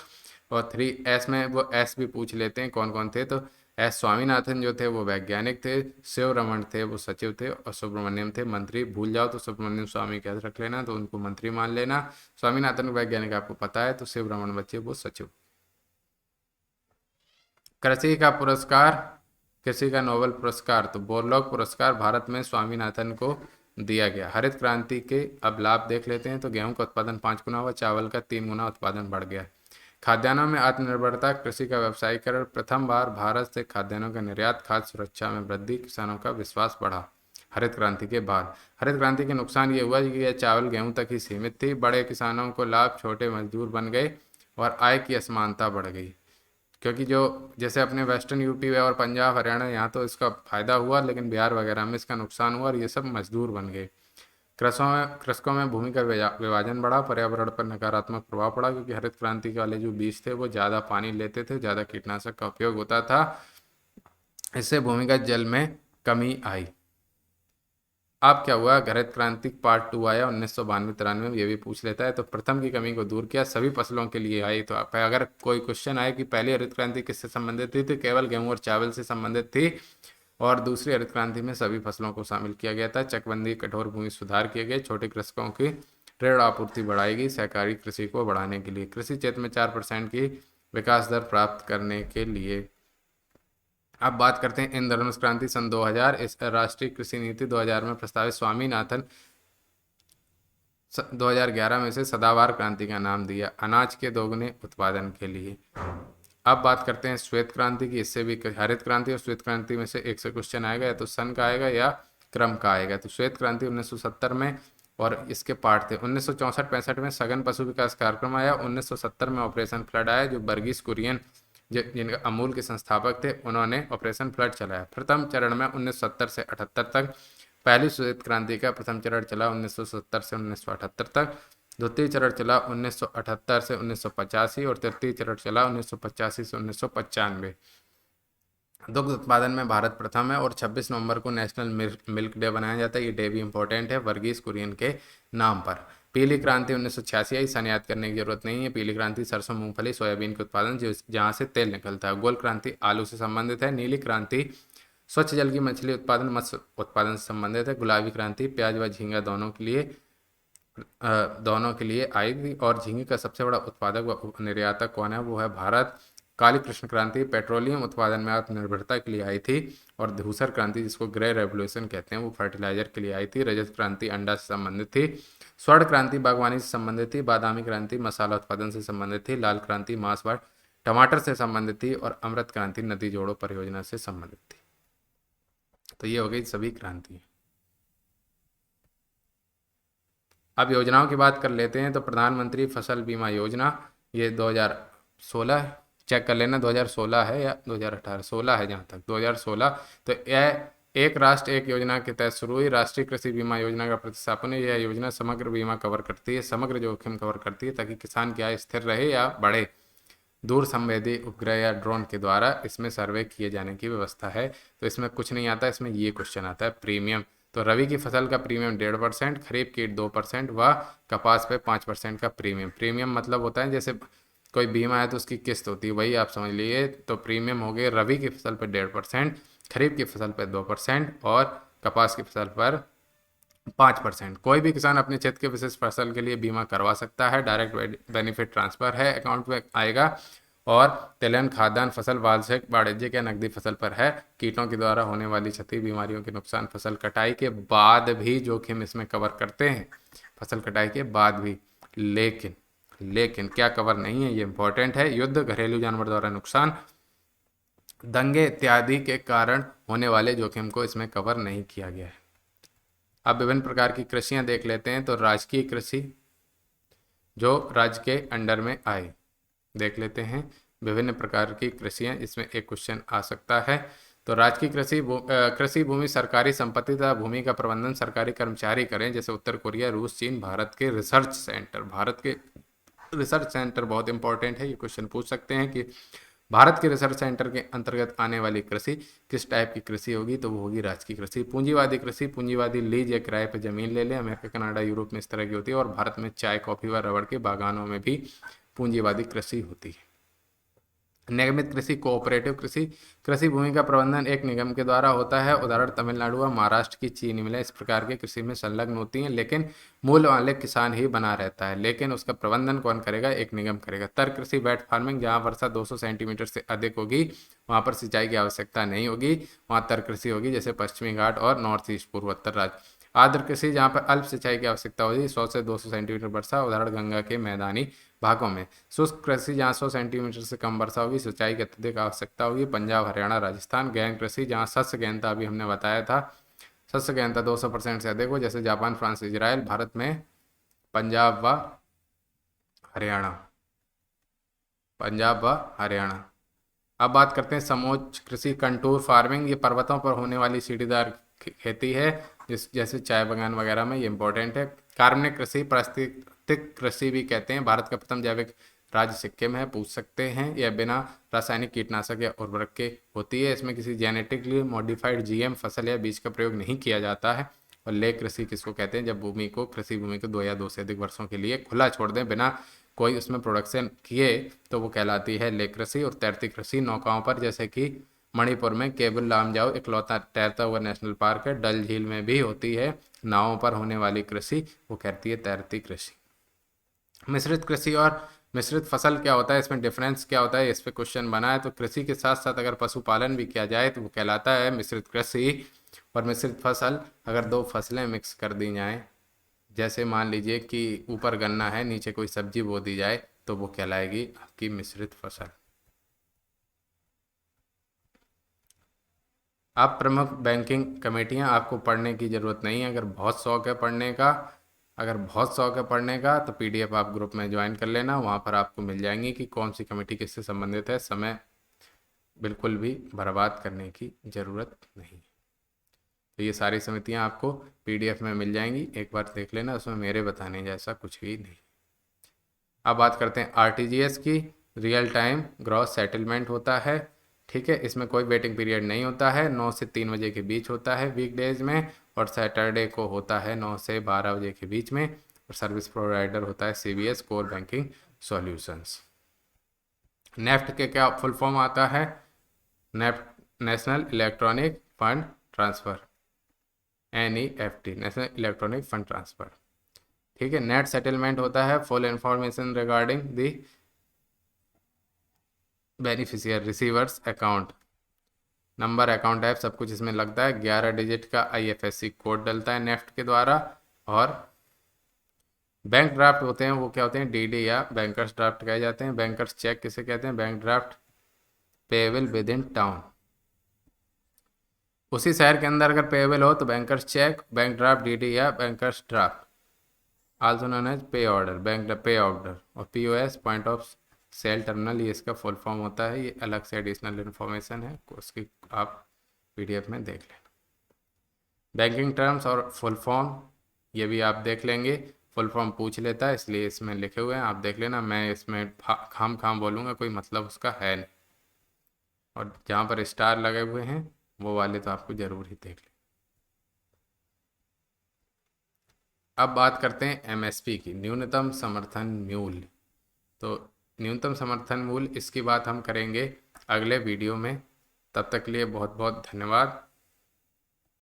और 3S में वो S भी पूछ लेते हैं कौन कौन थे, तो S स्वामीनाथन जो थे वो वैज्ञानिक थे, शिव रमन थे वो सचिव थे, और सुब्रमण्यम थे मंत्री। भूल जाओ तो सुब्रमण्यम स्वामी का याद रख लेना, तो उनको मंत्री मान लेना। स्वामीनाथन वैज्ञानिक आपको पता है, तो शिव रमन बच्चे वो सचिव। कृषि का पुरस्कार, कृषि का नोबेल पुरस्कार, तो बोरलॉग पुरस्कार भारत में स्वामीनाथन को दिया गया। हरित क्रांति के अब लाभ देख लेते हैं। तो गेहूं का उत्पादन 5 गुना हुआ, चावल का 3 गुना उत्पादन बढ़ गया। खाद्यान्नों में आत्मनिर्भरता, कृषि का व्यवसायीकरण, प्रथम बार भारत से खाद्यान्नों का निर्यात, खाद्य सुरक्षा में वृद्धि, किसानों का विश्वास बढ़ा। हरित क्रांति के बाद हरित क्रांति के नुकसान ये हुआ कि यह चावल गेहूं तक ही सीमित थी। बड़े किसानों को लाभ, छोटे मजदूर बन गए और आय की असमानता बढ़ गई। क्योंकि जो जैसे अपने वेस्टर्न यूपी और पंजाब हरियाणा, यहाँ तो इसका फायदा हुआ, लेकिन बिहार वगैरह में इसका नुकसान हुआ और ये सब मजदूर बन गए। कृषकों में भूमि का विभाजन बढ़ा, पर्यावरण पर नकारात्मक प्रभाव पड़ा, क्योंकि हरित क्रांति वाले जो बीज थे वो ज़्यादा पानी लेते थे, ज़्यादा कीटनाशक का उपयोग होता था। इससे भूमिगत जल में कमी आई। अब क्या हुआ, हरित क्रांति पार्ट 2 आया 1992-93 में, ये भी पूछ लेता है। तो प्रथम की कमी को दूर किया, सभी फसलों के लिए आई। तो अगर कोई क्वेश्चन आए कि पहली हरित क्रांति किससे संबंधित थी, तो केवल गेहूं और चावल से संबंधित थी, और दूसरी हरित क्रांति में सभी फसलों को शामिल किया गया था। चकबंदी, कठोर भूमि सुधार किए गए, छोटे कृषकों की ऋण आपूर्ति बढ़ाई गई, सहकारी कृषि को बढ़ाने के लिए, कृषि क्षेत्र में 4% की विकास दर प्राप्त करने के लिए। अब बात करते हैं इंद्रधनुष क्रांति सन 2000। इस राष्ट्रीय कृषि नीति 2000 में प्रस्तावित स्वामीनाथन 2011 में से सदाबहार क्रांति का नाम दिया, अनाज के दोगुने उत्पादन के लिए। अब बात करते हैं श्वेत क्रांति की। इससे भी हरित क्रांति और श्वेत क्रांति में से एक से क्वेश्चन आएगा, या तो सन का आएगा या क्रम का आएगा। तो श्वेत क्रांति 1970 में, और इसके पार्ट थे 1964-65 में सघन पशु विकास कार्यक्रम आया, 1970 में ऑपरेशन फ्लड आया, जो वर्गीस कुरियन जिनका अमूल के संस्थापक थे, उन्होंने ऑपरेशन फ्लड चलाया। प्रथम चरण में 1970 से 78 तक, पहली श्वेत क्रांति का प्रथम चरण चला 1970 से 1978 तक, द्वितीय चरण चला 1978 से 1985 और तृतीय चरण चला 1985 से 1995। दुग्ध उत्पादन में भारत प्रथम है और 26 नवंबर को नेशनल मिल्क डे बनाया जाता है। ये डे भी इंपॉर्टेंट है वर्गीस कुरियन के नाम पर। पीली क्रांति 1986 आई, सन याद करने की जरूरत नहीं है। पीली क्रांति सरसों, मूंगफली, सोयाबीन के उत्पादन, जहाँ से तेल निकलता है। गोल क्रांति आलू से संबंधित है। नीली क्रांति स्वच्छ जल की मछली उत्पादन, मत्स्य उत्पादन से संबंधित है। गुलाबी क्रांति प्याज व झींगा दोनों के लिए आई थी, और झींगे का सबसे बड़ा उत्पादक व निर्यातक कौन है, वो है भारत। काली कृष्ण क्रांति पेट्रोलियम उत्पादन में आत्मनिर्भरता के लिए आई थी, और धूसर क्रांति जिसको ग्रे रेवोल्यूशन कहते हैं वो फर्टिलाइजर के लिए आई थी। रजत क्रांति अंडा से संबंधित थी। स्वर्ण क्रांति बागवानी से संबंधित थी। बादामी क्रांति मसाला उत्पादन से संबंधित थी। लाल क्रांति मांस व टमाटर से संबंधित थी, और अमृत क्रांति नदी जोड़ो परियोजना से संबंधित थी। तो ये हो गई सभी क्रांति। अब योजनाओं की बात कर लेते हैं। तो प्रधानमंत्री फसल बीमा योजना, ये 2016 चेक कर लेना, 2016 है या 2018, 16 है जहाँ तक 2016। तो यह एक राष्ट्र एक योजना के तहत शुरू हुई। राष्ट्रीय कृषि बीमा योजना का प्रतिस्थापन है। यह योजना समग्र बीमा कवर करती है, समग्र जोखिम कवर करती है, ताकि किसान की आय स्थिर रहे या बढ़े। दूर संवेदी उपग्रह या ड्रोन के द्वारा इसमें सर्वे किए जाने की व्यवस्था है। तो इसमें कुछ नहीं आता, इसमें ये क्वेश्चन आता है प्रीमियम। तो रबी की फसल का प्रीमियम 1.5%, खरीफ की 2% व कपास पे 5% का प्रीमियम। प्रीमियम मतलब होता है जैसे कोई बीमा है तो उसकी किस्त होती है, वही आप समझ लीजिए। तो प्रीमियम हो गए रबी की फसल पर 1.5%, खरीफ की फसल पर 2% और कपास की फसल पर 5%। कोई भी किसान अपने क्षेत्र के विशेष फसल के लिए बीमा करवा सकता है। डायरेक्ट बेनिफिट ट्रांसफर है, अकाउंट में आएगा। और तिलहन, खाद्यान्न फसल वार्षिक, वाणिज्यिक या नकदी फसल पर है। कीटों के द्वारा होने वाली क्षति, बीमारियों के नुकसान फसल कटाई के बाद भी जोखिम इसमें कवर करते हैं, फसल कटाई के बाद भी। लेकिन लेकिन क्या कवर नहीं है, ये इंपॉर्टेंट है। युद्ध, घरेलू जानवर द्वारा नुकसान, दंगे इत्यादि के कारण होने वाले जोखिम को इसमें कवर नहीं किया गया है। अब विभिन्न प्रकार की कृषियां देख लेते हैं। तो राजकीय कृषि जो राज्य के अंडर में आए, देख लेते हैं विभिन्न प्रकार की कृषियां, इसमें एक क्वेश्चन आ सकता है। तो राजकीय कृषि भूमि सरकारी संपत्ति तथा भूमि का प्रबंधन सरकारी कर्मचारी करें, जैसे उत्तर कोरिया, रूस, चीन। भारत के रिसर्च सेंटर, भारत के रिसर्च सेंटर बहुत इंपॉर्टेंट है, ये क्वेश्चन पूछ सकते हैं कि भारत के रिसर्च सेंटर के अंतर्गत आने वाली कृषि किस टाइप की कृषि होगी, तो वो होगी राजकीय कृषि। पूंजीवादी कृषि, पूंजीवादी लीज या किराए पर जमीन ले ले, अमेरिका, कनाडा, यूरोप में इस तरह की होती है। और भारत में चाय, कॉफी व रबड़ के बागानों में भी पूंजीवादी कृषि होती है। निगमित कृषि, कोऑपरेटिव कृषि, कृषि भूमि का प्रबंधन एक निगम के द्वारा होता है। उदाहरण तमिलनाडु व महाराष्ट्र की चीनी मिलें इस प्रकार के कृषि में संलग्न होती हैं, लेकिन मूल वाले किसान ही बना रहता है, लेकिन उसका प्रबंधन कौन करेगा, एक निगम करेगा। तर्क कृषि, वेट फार्मिंग, जहाँ वर्षा 200 सेंटीमीटर से अधिक होगी वहाँ पर सिंचाई की आवश्यकता नहीं होगी, वहाँ तर्क कृषि होगी, जैसे पश्चिमी घाट और नॉर्थ ईस्ट, पूर्वोत्तर राज्य। आर्द्र कृषि, जहाँ पर अल्प सिंचाई की आवश्यकता होगी, 100 से 200 सेंटीमीटर वर्षा, उदाहरण गंगा के मैदानी भागों में। शुष्क कृषि, जहाँ 100 सेंटीमीटर से कम वर्षा होगी, सिंचाई की अत्यधिक आवश्यकता होगी, पंजाब, हरियाणा, राजस्थान। गहन कृषि, जहाँ शस्य गहनता अभी हमने बताया था, शस्य गहनता 200% से अधिक हो, जैसे जापान, फ्रांस, इजराइल। भारत में पंजाब व हरियाणा, पंजाब व हरियाणा। अब बात करते हैं समोच्च कृषि, कंटूर फार्मिंग, ये पर्वतों पर होने वाली सीढ़ीदार खेती है, जैसे चाय बागान वगैरह में, ये इंपॉर्टेंट है। कार्बनिक कृषि, पारिस्थितिक कृषि भी कहते हैं। भारत का प्रथम जैविक राज्य सिक्किम है, पूछ सकते हैं। यह बिना रासायनिक कीटनाशक या उर्वरक के होती है। इसमें किसी जेनेटिकली मॉडिफाइड जीएम फसल या बीज का प्रयोग नहीं किया जाता है। और लेक कृषि किसको कहते हैं, जब कृषि भूमि को 2 या 2 से अधिक वर्षों के लिए खुला छोड़ दें बिना कोई उसमें प्रोडक्शन किए, तो वो कहलाती है लेक कृषि। और तैरती कृषि, नौकाओं पर, जैसे कि मणिपुर में केबुल लामजाओ इकलौता तैरता हुआ नेशनल पार्क है, डल झील में भी होती है, नावों पर होने वाली कृषि वो कहती है तैरती कृषि। मिश्रित कृषि और मिश्रित फसल क्या होता है, इसमें डिफरेंस क्या होता है, इस पर क्वेश्चन बना है। तो कृषि के साथ साथ अगर पशुपालन भी किया जाए तो वो कहलाता है मिश्रित कृषि। और मिश्रित फसल, अगर 2 फसलें मिक्स कर दी जाएं, जैसे मान लीजिए कि ऊपर गन्ना है, नीचे कोई सब्जी बो दी जाए, तो वो कहलाएगी आपकी मिश्रित फसल। अब प्रमुख बैंकिंग कमेटियां आपको पढ़ने की ज़रूरत नहीं है। अगर बहुत शौक है पढ़ने का तो पीडीएफ आप ग्रुप में ज्वाइन कर लेना, वहाँ पर आपको मिल जाएंगी कि कौन सी कमेटी किससे संबंधित है। समय बिल्कुल भी बर्बाद करने की ज़रूरत नहीं। तो ये सारी समितियां आपको पीडीएफ में मिल जाएंगी, एक बार देख लेना, उसमें मेरे बताने जैसा कुछ भी नहीं। अब बात करते हैं आरटीजीएस की। रियल टाइम ग्रॉस सेटलमेंट होता है, ठीक है। इसमें कोई वेटिंग पीरियड नहीं होता है, 9 से 3 बजे के बीच होता है वीकडेज में, और सैटरडे को होता है 9 से 12 बजे के बीच में। और सर्विस प्रोवाइडर होता है CBS, core banking solutions. NEFT के क्या फुल फॉर्म आता है, NEFT national electronic fund transfer, NEFT, national electronic fund transfer, ठीक है। नेट सेटलमेंट होता है full information regarding the beneficiary receiver's account, number, account type, सब कुछ इसमें लगता है। 11 डिजिट का IFSC कोड डलता है नेफ्ट के द्वारा। और बैंक ड्राफ्ट होते हैं, वो क्या होते हैं, DD या बैंकर्स ड्राफ्ट कहे जाते हैं। बैंकर्स चेक किसे कहते हैं, bank draft payable within town, उसी शहर के अंदर अगर पेएबल हो तो banker's cheque, bank draft, DD या banker's draft, also known as pay order, bank pay order. और POS, point of sale terminal, ये इसका फुल फॉर्म होता है। ये अलग से एडिशनल इन्फॉर्मेशन है, उसकी आप PDF में देख लेना। बैंकिंग टर्म्स और फुल फॉर्म ये भी आप देख लेंगे। फुल फॉर्म पूछ लेता है, इसलिए इसमें लिखे हुए हैं, आप देख लेना। मैं इसमें खाम खाम बोलूँगा, कोई मतलब उसका है नहीं। और जहाँ पर स्टार लगे हुए हैं वो वाले तो आपको ज़रूर ही देख लें। अब बात करते हैं एमएसपी की, न्यूनतम समर्थन मूल्य। तो न्यूनतम समर्थन मूल्य, इसकी बात हम करेंगे अगले वीडियो में। तब तक के लिए बहुत बहुत धन्यवाद।